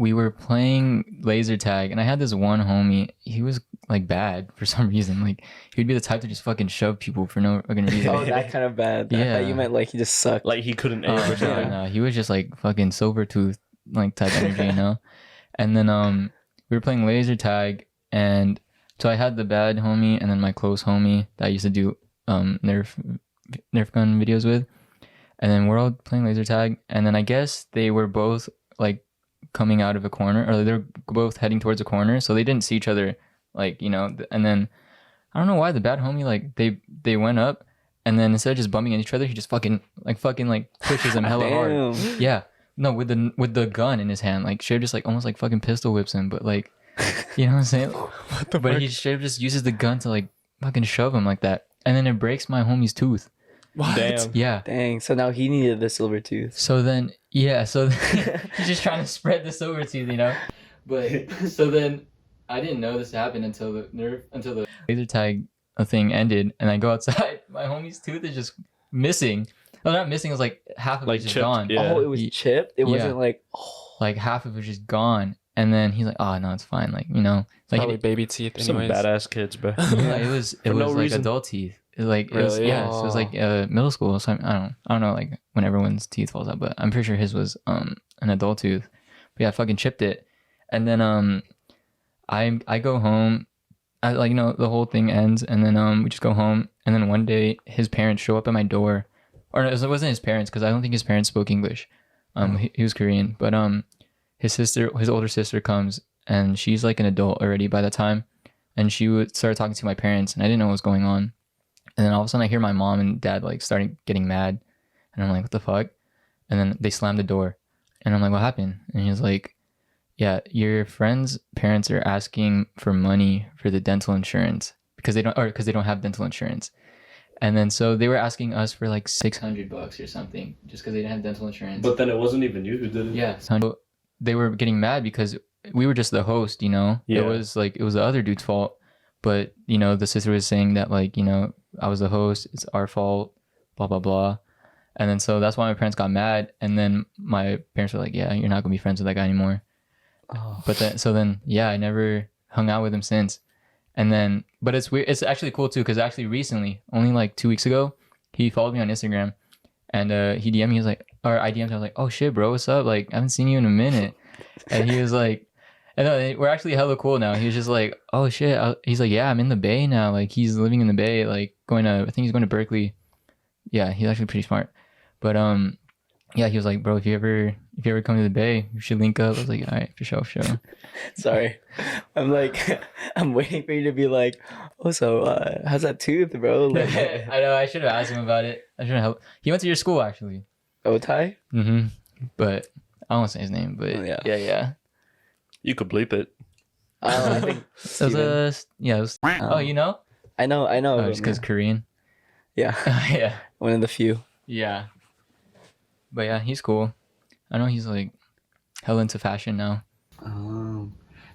we were playing laser tag, and I had this one homie. He was like bad for some reason. Like he'd be the type to just fucking shove people for no fucking reason. Oh, that kind of bad. I Yeah. thought you meant like he just sucked. Like he couldn't aim Oh, or no, something. no, he was just like fucking silver tooth like type energy, you know. And then we were playing laser tag, and so I had the bad homie, and then my close homie that I used to do Nerf gun videos with, and then we're all playing laser tag, and then I guess they were both like coming out of a corner, or they're both heading towards a corner, so they didn't see each other, like, you know. And then I don't know why the bad homie, like they went up, and then instead of just bumping into each other, he just fucking pushes them hella hard. Damn. Yeah, no, with the gun in his hand, like straight just like almost like fucking pistol whips him, but like, you know what I'm saying? But he straight up just uses the gun to like fucking shove him like that, and then it breaks my homie's tooth. What? Damn. Yeah. Dang. So now he needed the silver tooth. So then, he's just trying to spread the silver tooth, you know. But so then, I didn't know this happened until the laser tag thing ended, and I go outside. My homie's tooth is just missing. Well, not missing. It was like half of Like it just chipped, gone. yeah. Oh, it was chipped. It Yeah. wasn't like. Like half of it was just gone. And then he's like, "Oh no, it's fine." Like, you know, like Probably baby teeth. Some Anyways. badass kids, bro. yeah, it was For no like reason. adult teeth. It was Really? yeah, so it was like middle school. So I don't know like when everyone's teeth falls out, but I'm pretty sure his was an adult tooth. But yeah, I fucking chipped it, and then I go home. I, like, you know, the whole thing ends, and then we just go home, and then one day his parents show up at my door, or no, it wasn't his parents, because I don't think his parents spoke English. He was Korean, but his older sister comes, and she's like an adult already by the time, and she would start talking to my parents, and I didn't know what was going on. And then all of a sudden I hear my mom and dad like starting getting mad, and I'm like, what the fuck? And then they slammed the door, and I'm like, what happened? And he was like, yeah, your friend's parents are asking for money for the dental insurance because they don't have dental insurance. And then so they were asking us for like $600 or something just because they didn't have dental insurance. But then it wasn't even you who did it. Yeah, so they were getting mad because we were just the host, you know. Yeah. It was the other dude's fault, but you know the sister was saying that, like, you know, I was the host, it's our fault, blah blah blah. And then so that's why my parents got mad, and then my parents were like, yeah, you're not gonna be friends with that guy anymore. Oh. But then yeah, I never hung out with him since. And then, but it's weird. It's actually cool too, because actually recently, only like 2 weeks ago, he followed me on Instagram, and he DM'd me. He was like, or I DM'd him. I was like, oh shit, bro, what's up? Like, I haven't seen you in a minute. And he was like, and we're actually hella cool now. He was just like, oh shit. He's like, yeah, I'm in the Bay now. Like, he's living in the Bay. Like, I think he's going to Berkeley. Yeah, he's actually pretty smart. But yeah, he was like, bro, if you ever come to the Bay, you should link up. I was like, all right, for sure. Sorry. I'm like, I'm waiting for you to be like, oh, so how's that tooth, bro? Like, I know, I should have asked him about it. I should have helped. He went to your school, actually. Otai? Mm-hmm. But I don't want to say his name, but Oh, yeah. yeah. You could bleep it. I think It was Steven. it was, oh, you know? I know. Oh, just because Korean? Yeah, Yeah. one of the few. Yeah. But yeah, he's cool. I know he's like hella into fashion now.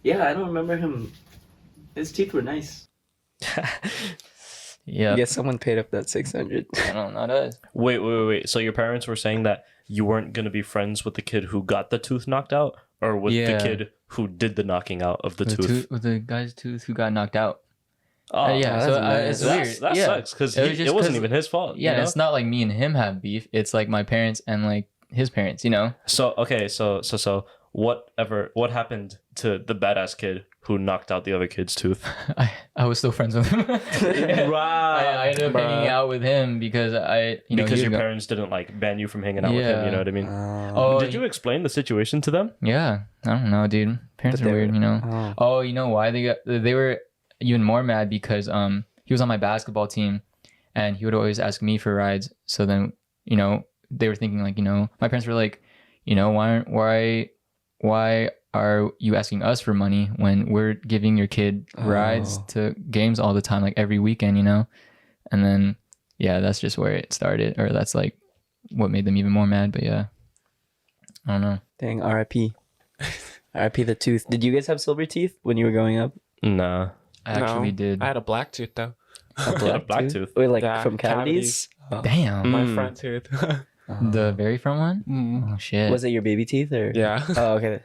Yeah, I don't remember him. His teeth were nice. Yeah. I guess someone paid up that 600. I don't know, not us. Wait. So your parents were saying that you weren't going to be friends with the kid who got the tooth knocked out, or with Yeah. the kid who did the knocking out of the tooth? With the guy's tooth who got knocked out. Oh, Yeah, that's so nice. it's That's- weird. That Yeah. sucks because It was just it wasn't 'cause- even his fault. Yeah, you know? it's not like me and him have beef. It's like my parents and like his parents, you know? So okay, so what happened to the badass kid who knocked out the other kid's tooth? I was still friends with him. I ended up hanging out with him because Because your parents. parents didn't like ban you from hanging out with him. You know what I mean? Oh, Did you explain the situation to them? Yeah, I don't know, dude. Parents But are they weird, were- you know. Oh, you know why they were even more mad because he was on my basketball team, and he would always ask me for rides. So then, you know, they were thinking like, you know, my parents were like, you know, why are you asking us for money when we're giving your kid rides to games all the time, like every weekend, you know? And then yeah, that's just where it started, or that's like what made them even more mad. But yeah, I don't know. Dang, RIP. RIP the tooth. Did you guys have silver teeth when you were growing up? Nah. I actually No, did. I had a black tooth though. Black tooth. Wait, like Yeah, from cavities? Damn. My Mm. front tooth. The very front one? Mm. Oh shit. Was it your baby teeth or? Yeah. Oh, okay.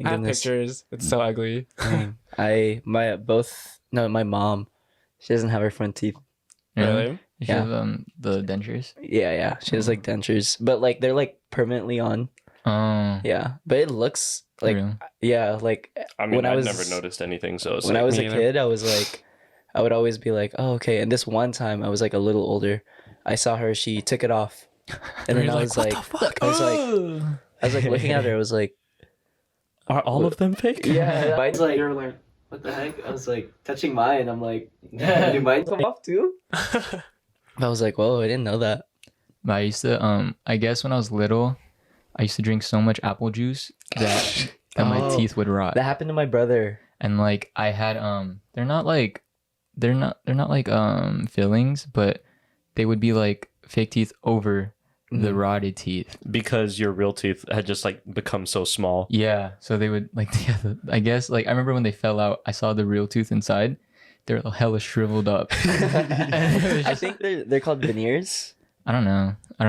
I have Goodness. pictures. It's so ugly. Dang. My mom, she doesn't have her front teeth. Really? You Yeah. should have the dentures. Yeah. She has like dentures, but like they're like permanently on. Oh, Yeah, but it looks like real. yeah, like I mean, when I I was never noticed anything, so it's when like, I was a me either. kid, I was like, I would always be like, oh okay. And this one time, I was like a little older. I saw her. She took it off, and then You're I like, was "What like, the fuck?" I was like looking at her. I was like, are all of them fake? yeah. Mine's like, You're like, what the heck? I was like touching mine. I'm like, do mine come off too? I was like, whoa, I didn't know that. But I used to I guess when I was little, I used to drink so much apple juice that my Oh, teeth would rot. That happened to my brother. And like I had they're not like fillings, but they would be like fake teeth over the rotted teeth. Because your real teeth had just like become so small. Yeah, so they would like I guess like I remember when they fell out, I saw the real tooth inside. They're hella shriveled up. I think they're called veneers. I don't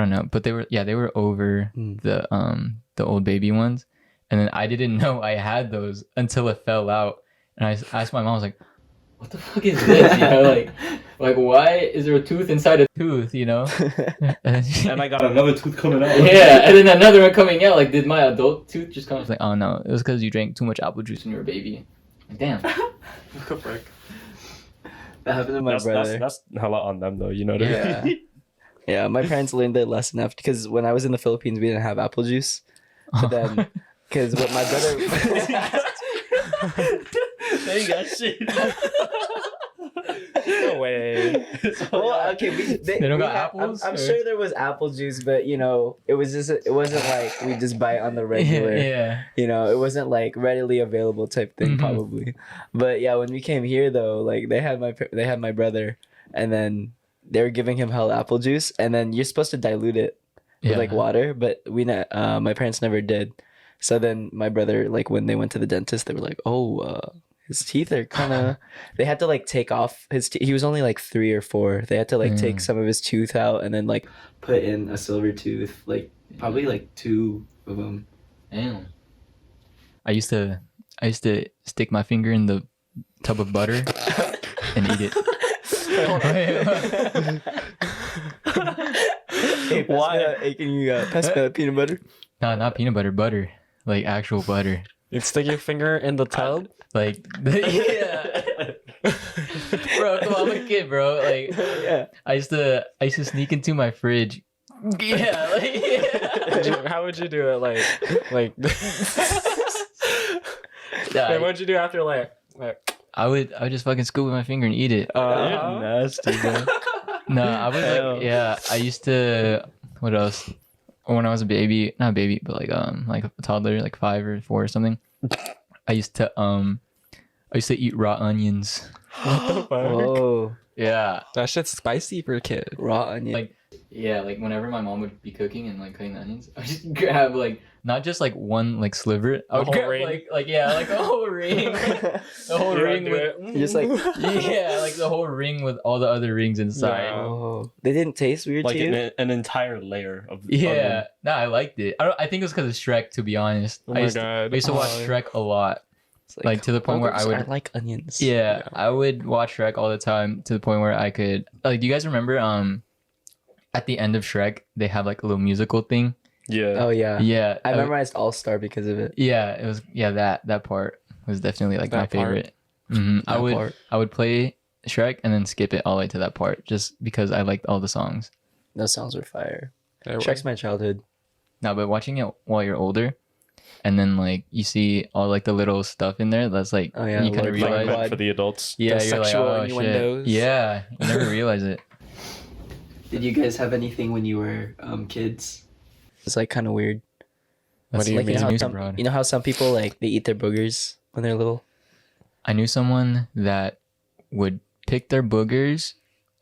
know, but they were over the old baby ones, and then I didn't know I had those until it fell out, and I asked my mom, I was like, "What the fuck is this?" You know, like why is there a tooth inside a tooth? You know, and And I got another tooth coming out. yeah, and then another one coming out. Like, did my adult tooth just come? I was like, "Oh no, it was because you drank too much apple juice when you were a baby." Like, damn. what the frick? That happened to my brother. That's hella on them though, you know what I mean? Yeah, my parents learned their lesson after because when I was in the Philippines, we didn't have apple juice. So then, because what my brother, They got shit. No way. well, okay, They don't got apples, I'm or- sure there was apple juice, but you know, it wasn't like we just buy it on the regular. yeah. You know, it wasn't like readily available type thing, Mhm. probably. But yeah, when we came here though, like they had my brother, and then they were giving him hell apple juice, and then you're supposed to dilute it with like water, but my parents never did. So then my brother, like when they went to the dentist, they were like, his teeth are kind of. They had to like take off his. He was only like 3 or 4. They had to like take some of his tooth out and then like put in a silver tooth, like probably like 2 of them. Damn. I used to stick my finger in the tub of butter and eat it. Hey, hey, can you pass me that peanut butter? No, not peanut butter, butter. Like actual butter. You'd stick your finger in the tub? Like yeah. Bro, come on, I'm a kid, bro. Like Yeah. I used to sneak into my fridge. Yeah, like yeah. How would you do it? Like Nah, Wait, what'd you do after like I would just fucking scoop with my finger and eat it. Nasty, man. No, I was like, yeah, I used to. What else? When I was a baby, not a baby, but like a toddler, like 5 or 4 or something. I used to eat raw onions. what the fuck? Whoa, Yeah, That shit's spicy for a kid. raw onion. like yeah, like whenever my mom would be cooking and like cutting the onions, I just grab like not just like one like sliver. I would whole grab ring? like yeah, like a whole ring, the whole You ring do with it. Just like yeah, like the whole ring with all the other rings inside. Yeah. oh, they didn't taste weird Like to you. an entire layer of Yeah, onion. no, I liked it. I think it was because of Shrek. To be honest, Oh I my used to, god. I used to watch Shrek a lot. It's Like to the point where I would. I like onions. Yeah, I would watch Shrek all the time to the point where I could. Like, do you guys remember? At the end of Shrek, they have like a little musical thing. Yeah. Oh yeah. Yeah, I memorized All Star because of it. Yeah, it was. Yeah, that part was definitely like my That part? favorite. I That would part. I would play Shrek and then skip it all the way to that part just because I liked all the songs. Those songs were fire. They were- Shrek's my childhood. No, but watching it while you're older, and then like you see all like the little stuff in there. That's like Oh, yeah, you kind of Lord Like realize. Farquaad. meant for the adults. Yeah, The you're like, sexual oh shit. innuendos. Yeah, you never realize it. Did you guys have anything when you were kids? It's like kind of weird. That's do you like mean? it's how music, bro. you know how some people like they eat their boogers when they're little? I knew someone that would pick their boogers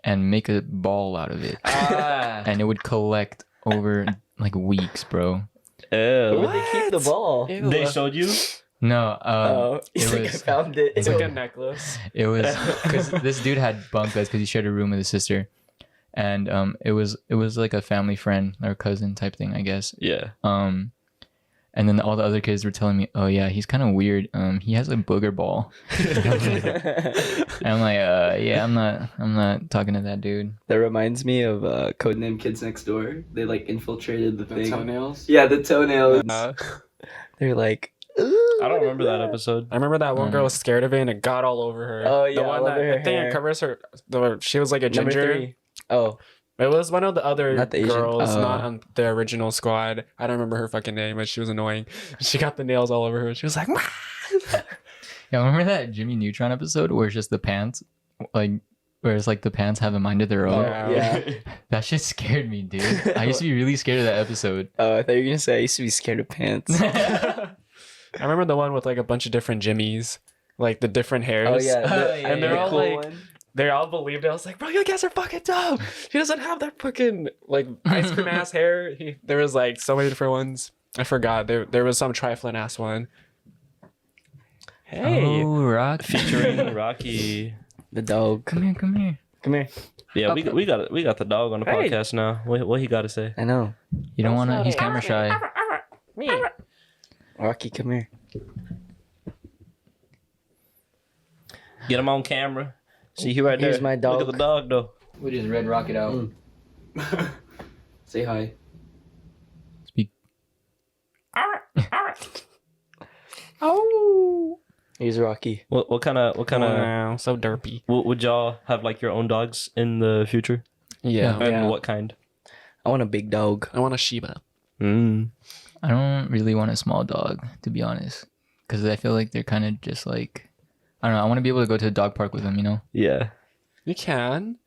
and make a ball out of it, and it would collect over like weeks, bro. Where Ew. would they keep the ball? They showed you? No, Oh, he's it like, I was found it. It's like a necklace. it was because this dude had bunk beds because he shared a room with his sister, and it was like a family friend or cousin type thing, I guess. Yeah. And And then all the other kids were telling me, "Oh yeah, he's kind of weird. He has a booger ball." And I'm like, yeah, I'm not talking to that dude. That reminds me of Codename Kids Next Door. They like infiltrated the The thing. toenails. Yeah, the toenails. Uh, They're like, I don't remember that episode. I remember that one girl was scared of it and it got all over her. Oh, yeah, the one all that over her I think hair. it covers her. She was like a Number ginger. 3. Oh, It was one of the other Not the Asian- girls, oh. not on the original squad. I don't remember her fucking name, but she was annoying. She got the nails all over her. She was like, "Wah!" Yeah, remember that Jimmy Neutron episode where it's just the pants, like, where it's like the pants have a mind of their own? yeah. That shit scared me, dude. I used to be really scared of that episode. Oh, I thought you were gonna say I used to be scared of pants. I remember the one with like a bunch of different Jimmys, like the different hairs. Oh yeah, Yeah, and they're the all cool like, one. they all believed it. I was like, bro, you guys are fucking dumb. He doesn't have that fucking like ice cream ass hair. There was like so many different ones. I forgot. There was some trifling ass one. Hey. Oh, Rock. Featuring Rocky. The dog. Come here, come here. Come here. Yeah, we got the dog on the Hey. podcast now. What he got to say? I know. You don't want to, he's camera shy. Rocky, come here. Get him on camera. See you right there. Here's my dog. Look at the dog though. We just red rocket out. Say hi. Speak. Oh. Here's Rocky. What kind of Wow, so derpy. would y'all have like your own dogs in the future? Yeah. And Yeah. what kind? I want a big dog. I want a Shiba. Mm. I don't really want a small dog, to be honest. Because I feel like they're kind of just like, I don't know, I want to be able to go to a dog park with them, you know? Yeah. You can.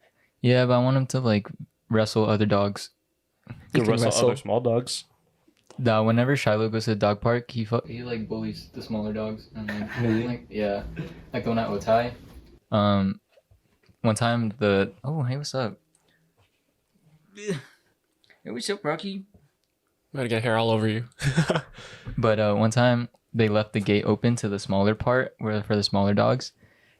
Yeah, but I want them to like wrestle other dogs. You can wrestle wrestle. other small dogs. Whenever Shiloh goes to the dog park, he like bullies the smaller dogs. And like, Really? like yeah, like the one at Otai. One time oh hey, what's up? Hey, what's up, Rocky? I'm gonna get hair all over you. But one time they left the gate open to the smaller part where for the smaller dogs,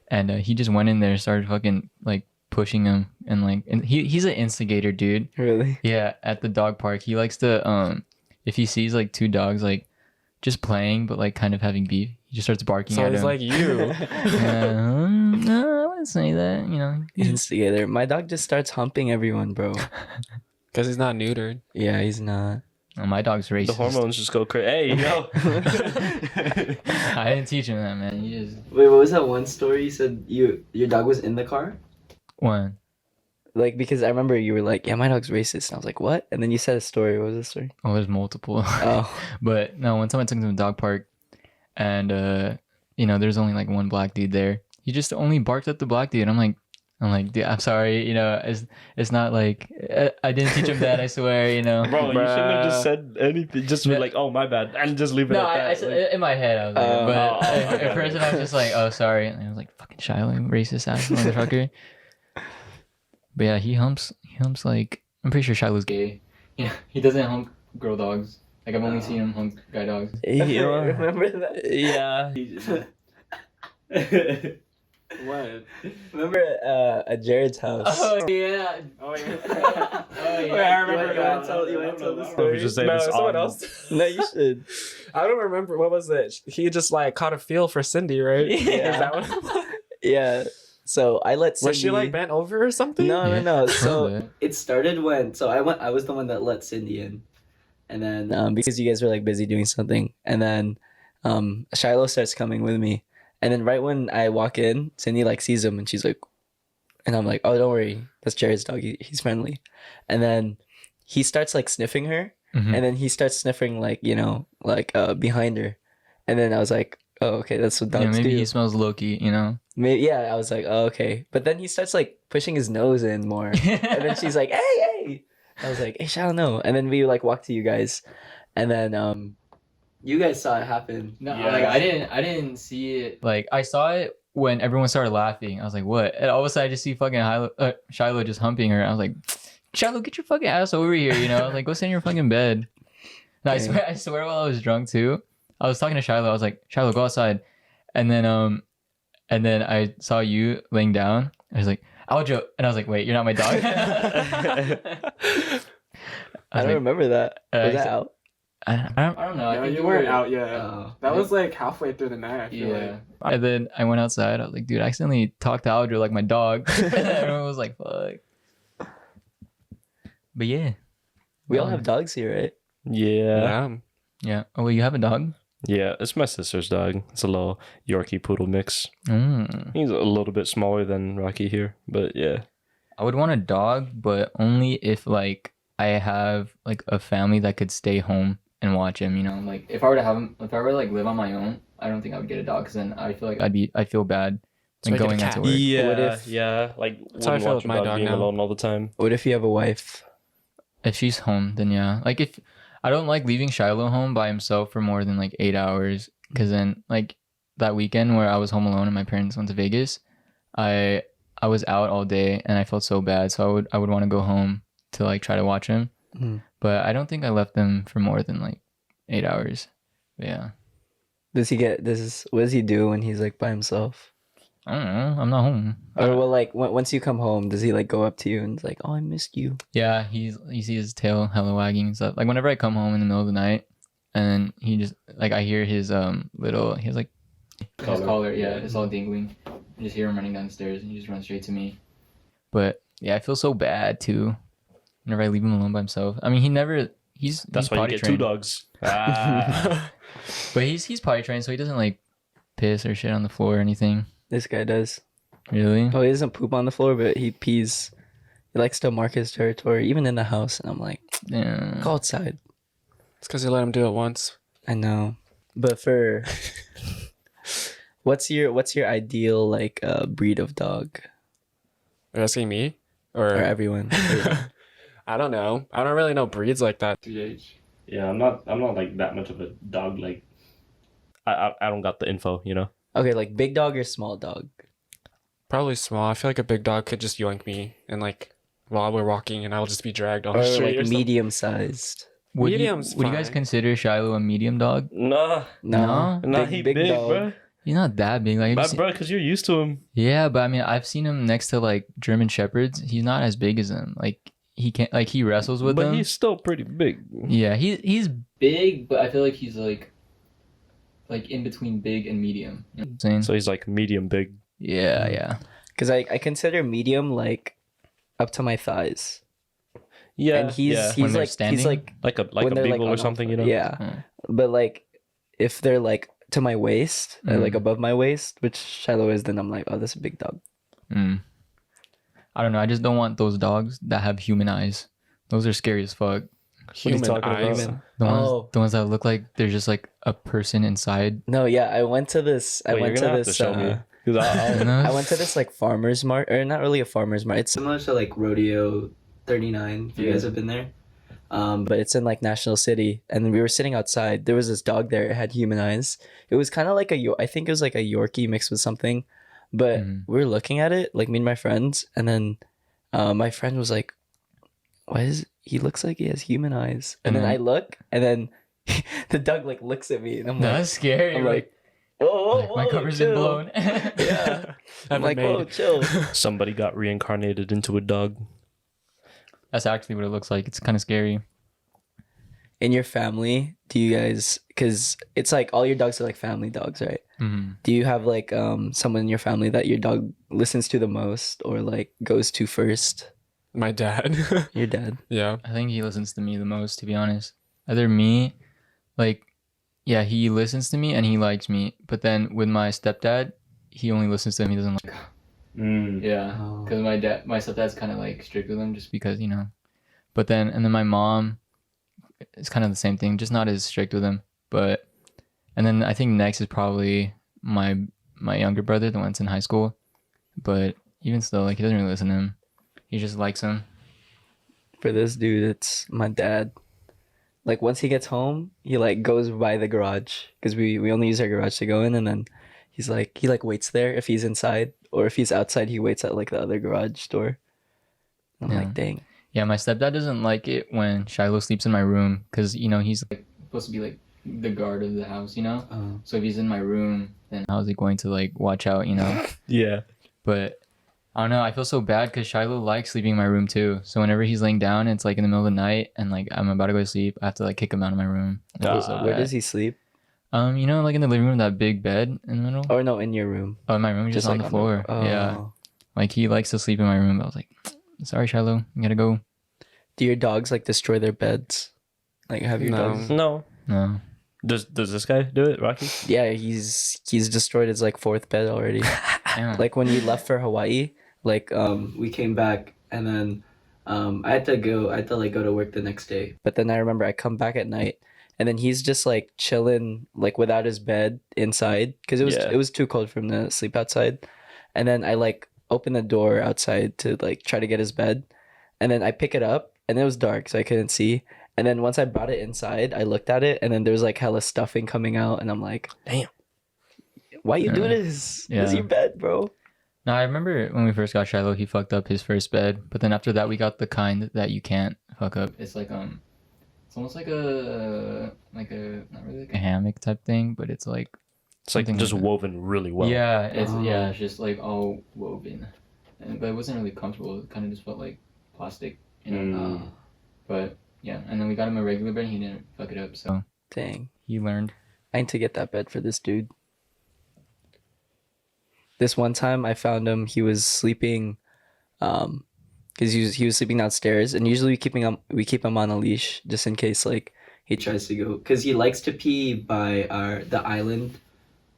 and he just went in there and started fucking like pushing him and he's an instigator, dude. Really? Yeah, at the dog park, he likes to if he sees like two dogs like just playing but like kind of having beef, he just starts barking So at he's him. like you. No, I wouldn't say that. You know, Instigator. My dog just starts humping everyone, bro. Because he's not neutered. Yeah, he's not. oh, my dog's racist. The hormones just go crazy. Hey, yo. I didn't teach him that, man. He just Wait, what was that one story you said your dog was in the car? one. Like, because I remember you were like, yeah, my dog's racist. And I was like, what? And then you said a story. What was the story? Oh, there's multiple. Oh. But no, one time I took him to the dog park, and you know, there's only like one black dude there. He just only barked at the black dude. I'm like, dude, I'm sorry. You know, it's not like I didn't teach him that. I swear. You know. Bro, you shouldn't have just Bruh. said anything. Just be like, oh, my bad. And just leave it No, at that. I said in my head I was like, Oh. but Okay. at first I was just like, oh, sorry, and I was like, fucking Shiloh, racist ass motherfucker. But yeah, he humps like, I'm pretty sure Shiloh's gay. Yeah, he doesn't hump girl dogs. Like I've only seen him hump guy dogs. Remember that? Yeah. What? Remember at Jared's house? yeah. Oh, yeah. Wait, I remember that. You want to tell the We story? just say No, this someone on- else. No, you should. I don't remember. What was it? He just like caught a feel for Cindy, right? Yeah. Is that what it was? Yeah. So I let Cindy... Was she like bent over or something? No. So Probably. it started when... So I was the one that let Cindy in. And then because you guys were like busy doing something. And then Shiloh starts coming with me. And then right when I walk in, Cindy like sees him and she's like... And I'm like, oh, don't worry. That's Jared's dog. He's friendly. And then he starts like sniffing her. Mhm. And then he starts sniffing like, you know, like behind her. And then I was like, oh, okay, that's what dogs Yeah, maybe do. he smells Loki, you know. Maybe, yeah, I was like, oh, okay. But then he starts like pushing his nose in more. And then she's like, hey. I was like, hey, Shiloh, no. And then we like walked to you guys. And then you guys saw it happen. No, Yeah. like I didn't see it. Like I saw it when everyone started laughing. I was like, what? And all of a sudden I just see fucking Shiloh just humping her. I was like, Shiloh, get your fucking ass over here, you know? Like go sit in your fucking bed. No, Okay. I swear while I was drunk too, I was talking to Shiloh. I was like, Shiloh, go outside. And then I saw you laying down. I was like, Aljo. And I was like, wait, you're not my dog? I don't remember that. Was that I- out? I don't know. I Yeah, think you we weren't were out yet. Oh. That was like halfway through the night. I feel Yeah. And then I went outside. I was like, dude, I accidentally talked to Aldra like my dog. And everyone was like, fuck. But yeah. We all have dogs here, right? Yeah. Yeah. Yeah. Oh, well, you have a dog? Yeah, it's my sister's dog. It's a little Yorkie poodle mix. Mm. He's a little bit smaller than Rocky here, but yeah. I would want a dog, but only if like I have like a family that could stay home and watch him. You know, like if I were to have him, if I were to like live on my own, I don't think I would get a dog because then I feel like I'd feel bad So like I get a going out to cat. work. Yeah, What if- yeah. Like, That's how I wouldn't feel want with your my dog being now. alone all the time. What if you have a wife? If she's home, then yeah. Like if I don't like leaving Shiloh home by himself for more than like 8 hours, because then like that weekend where I was home alone and my parents went to Vegas, I was out all day and I felt so bad. So I would want to go home to like try to watch him, Mhm. but I don't think I left them for more than like 8 hours. But yeah, What does he do when he's like by himself? I don't know. I'm not home. Or well, like once you come home, does he like go up to you and it's like, "Oh, I missed you"? Yeah, you see his tail hella wagging and stuff. Like whenever I come home in the middle of the night, and he just like I hear his he has like his collar, yeah, it's all dingling. I just hear him running down the stairs and he just runs straight to me. But yeah, I feel so bad too. Whenever I leave him alone by himself. I mean, he's That's why you potty get two trained. dogs. Ah. But he's potty trained, so he doesn't like piss or shit on the floor or anything. This guy does. Really? Oh, he doesn't poop on the floor, but he pees. He likes to mark his territory, even in the house. And I'm like, Yeah. go outside. It's because you let him do it once. I know, but for what's your ideal like breed of dog Are you asking me? or everyone? I don't know. I don't really know breeds like that. Yeah, I'm not like that much of a dog. Like, I don't got the info, you know. Okay, like big dog or small dog? Probably small. I feel like a big dog could just yoink me and like while we're walking and I'll just be dragged on Or the street like or something. medium sized? Would Medium's you guys fine. consider Shiloh a medium dog? Nah, No, nah, he big, bro. He's not that big. Like, But bro, because you're used to him. yeah, but I mean, I've seen him next to like German Shepherds. He's not as big as them. Like he can't, like he wrestles with But them. he's still pretty big. Yeah, he's big, but I feel like he's like in between big and medium. You know what I'm saying? So he's like medium big. Yeah, yeah. because I consider medium like up to my thighs. Yeah, And he's yeah. When he's they're like standing? he's like like a when they're, beagle like, or on something, all you know. Yeah, Mm. but like if they're like to my waist, like above my waist, which Shiloh is, then I'm like, oh, this is a big dog. Mm. I don't know. I just don't want those dogs that have human eyes. Those are scary as fuck. Human talking about? eyes. Human. The ones that look like they're just like a person inside. No, yeah, I went to this. I Wait, went you're gonna to have this. to show me. 'Cause You know? I went to this like farmer's market, or not really a farmer's market. It's similar to like Rodeo 39. If you guys have been there, but it's in like National City. And we were sitting outside. There was this dog there. It had human eyes. It was kind of like I think it was like a Yorkie mixed with something. But we were looking at it, like me and my friends, and then my friend was like, "Why is he looks like he has human eyes?" And then I look, and then the dog like looks at me, and I'm like, That's scary. I'm like, whoa, like, my cover's been chill." blown. Yeah. I'm Haven't like, whoa, made. chill. Somebody got reincarnated into a dog. That's actually what it looks like. It's kind of scary. In your family, do you guys, because it's like all your dogs are like family dogs, right? Mm-hmm. Do you have like someone in your family that your dog listens to the most or like goes to first? My dad. Your dad. Yeah. I think he listens to me the most, to be honest. Either me, like, yeah, he listens to me and he likes me. But then with my stepdad, he only listens to him. He doesn't like. Yeah, Oh. because my stepdad's kind of like strict with him, just because, you know. But then and then my mom, it's kind of the same thing, just not as strict with him. But and then I think next is probably my younger brother, the one that's in high school. But even still, like, he doesn't really listen to him. He just likes him. For this dude, it's my dad. Like once he gets home, he like goes by the garage because we only use our garage to go in, and then he like waits there if he's inside, or if he's outside, he waits at like the other garage door. I'm Yeah. like, dang. Yeah, my stepdad doesn't like it when Shiloh sleeps in my room because, you know, he's like supposed to be like the guard of the house, you know. So if he's in my room, then how's he going to like watch out, you know? Yeah. But I don't know. I feel so bad because Shiloh likes sleeping in my room too. So whenever he's laying down, it's like in the middle of the night, and like I'm about to go to sleep, I have to like kick him out of my room. I feel so Where bad. does he sleep? You know, like in the living room, that big bed in the middle. Or no, in your room. Oh, in my room, just on like the floor. Oh. Yeah, like he likes to sleep in my room. I was like, sorry, Shiloh, you gotta go. Do your dogs like destroy their beds? Like have your No. dogs? No. No. Does this guy do it, Rocky? Yeah, he's destroyed his like fourth bed already. Damn. Like when we left for Hawaii, like we came back and then I had to like go to work the next day. But then I remember I come back at night and then he's just like chilling like without his bed inside because it was too cold for him to sleep outside. And then I like open the door outside to like try to get his bed. And then I pick it up and it was dark so I couldn't see. And then once I brought it inside, I looked at it and then there was like hella stuffing coming out and I'm like, Damn. why you do this? Yeah. This is your bed, bro. No, I remember when we first got Shiloh, he fucked up his first bed. But then after that, we got the kind that you can't fuck up. It's like it's almost like a not really like a hammock type thing, but it's like It's like something just like that. woven really well. Yeah, it's Oh. it's just like all woven, but it wasn't really comfortable. It kind of just felt like plastic, you know. Mm. But yeah, and then we got him a regular bed. And he didn't fuck it up, so Dang. he learned. I need to get that bed for this dude. This one time I found him, he was sleeping because he was sleeping downstairs and usually we keep him on a leash just in case like he tries to go because he likes to pee by the island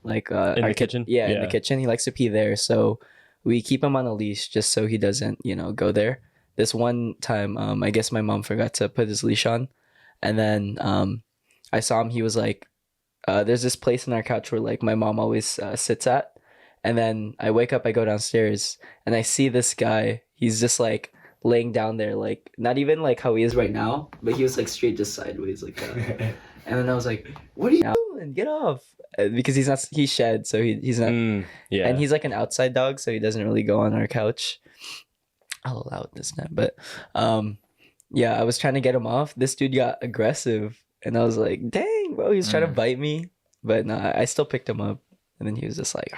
like In the kitchen? in Yeah. the kitchen he likes to pee there, so we keep him on a leash just so he doesn't go there. This one time I guess my mom forgot to put his leash on and then I saw him, he was like there's this place in our couch where like my mom always sits at. And then I wake up, I go downstairs, and I see this guy. He's just like laying down there, like not even like how he is right now, but he was like straight just sideways like that. And then I was like, "What are you doing? Get off!" Because he's shed, so he's not. Yeah. And he's like an outside dog, so he doesn't really go on our couch. I'll allow it this time, but yeah, I was trying to get him off. This dude got aggressive, and I was like, "Dang, bro!" He was trying to bite me, but no, I still picked him up, and then he was just like.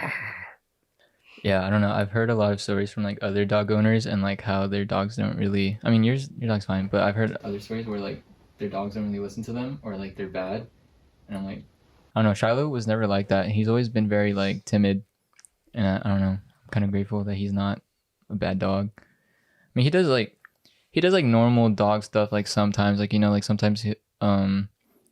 Yeah, I don't know. I've heard a lot of stories from like other dog owners and like how their dogs don't really. I mean, your dog's fine, but I've heard other stories where like their dogs don't really listen to them or like they're bad, and I'm like, I don't know. Shiloh was never like that. He's always been very like timid, and I don't know. I'm kind of grateful that he's not a bad dog. I mean, he does like normal dog stuff like sometimes, like like sometimes he,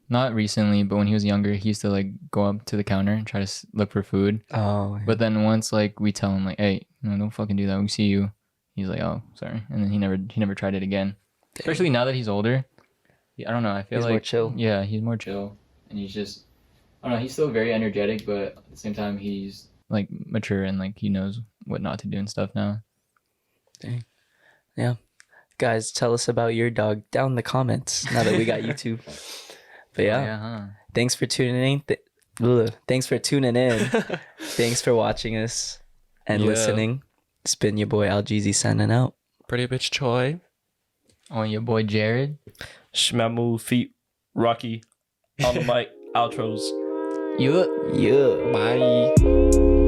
not recently, but when he was younger, he used to like go up to the counter and try to look for food. Oh. But then once like we tell him like, hey, no, don't fucking do that. We see you. He's like, oh, sorry, and then he never tried it again. Dang. Especially now that he's older. I don't know. I feel He's like more chill. Yeah, he's more chill, and he's just I don't know. He's still very energetic, but at the same time, he's like mature and like he knows what not to do and stuff now. Dang. Yeah. Guys, tell us about your dog down in the comments now that we got YouTube. But yeah, Yeah, huh? thanks for tuning in. Thanks for tuning in. Thanks for watching us and Yeah. listening. It's been your boy Aljeezy signing out. Pretty bitch Choi. Oh, your boy Jared. Shmamu feet Rocky on the mic outros. You. Yeah. Bye.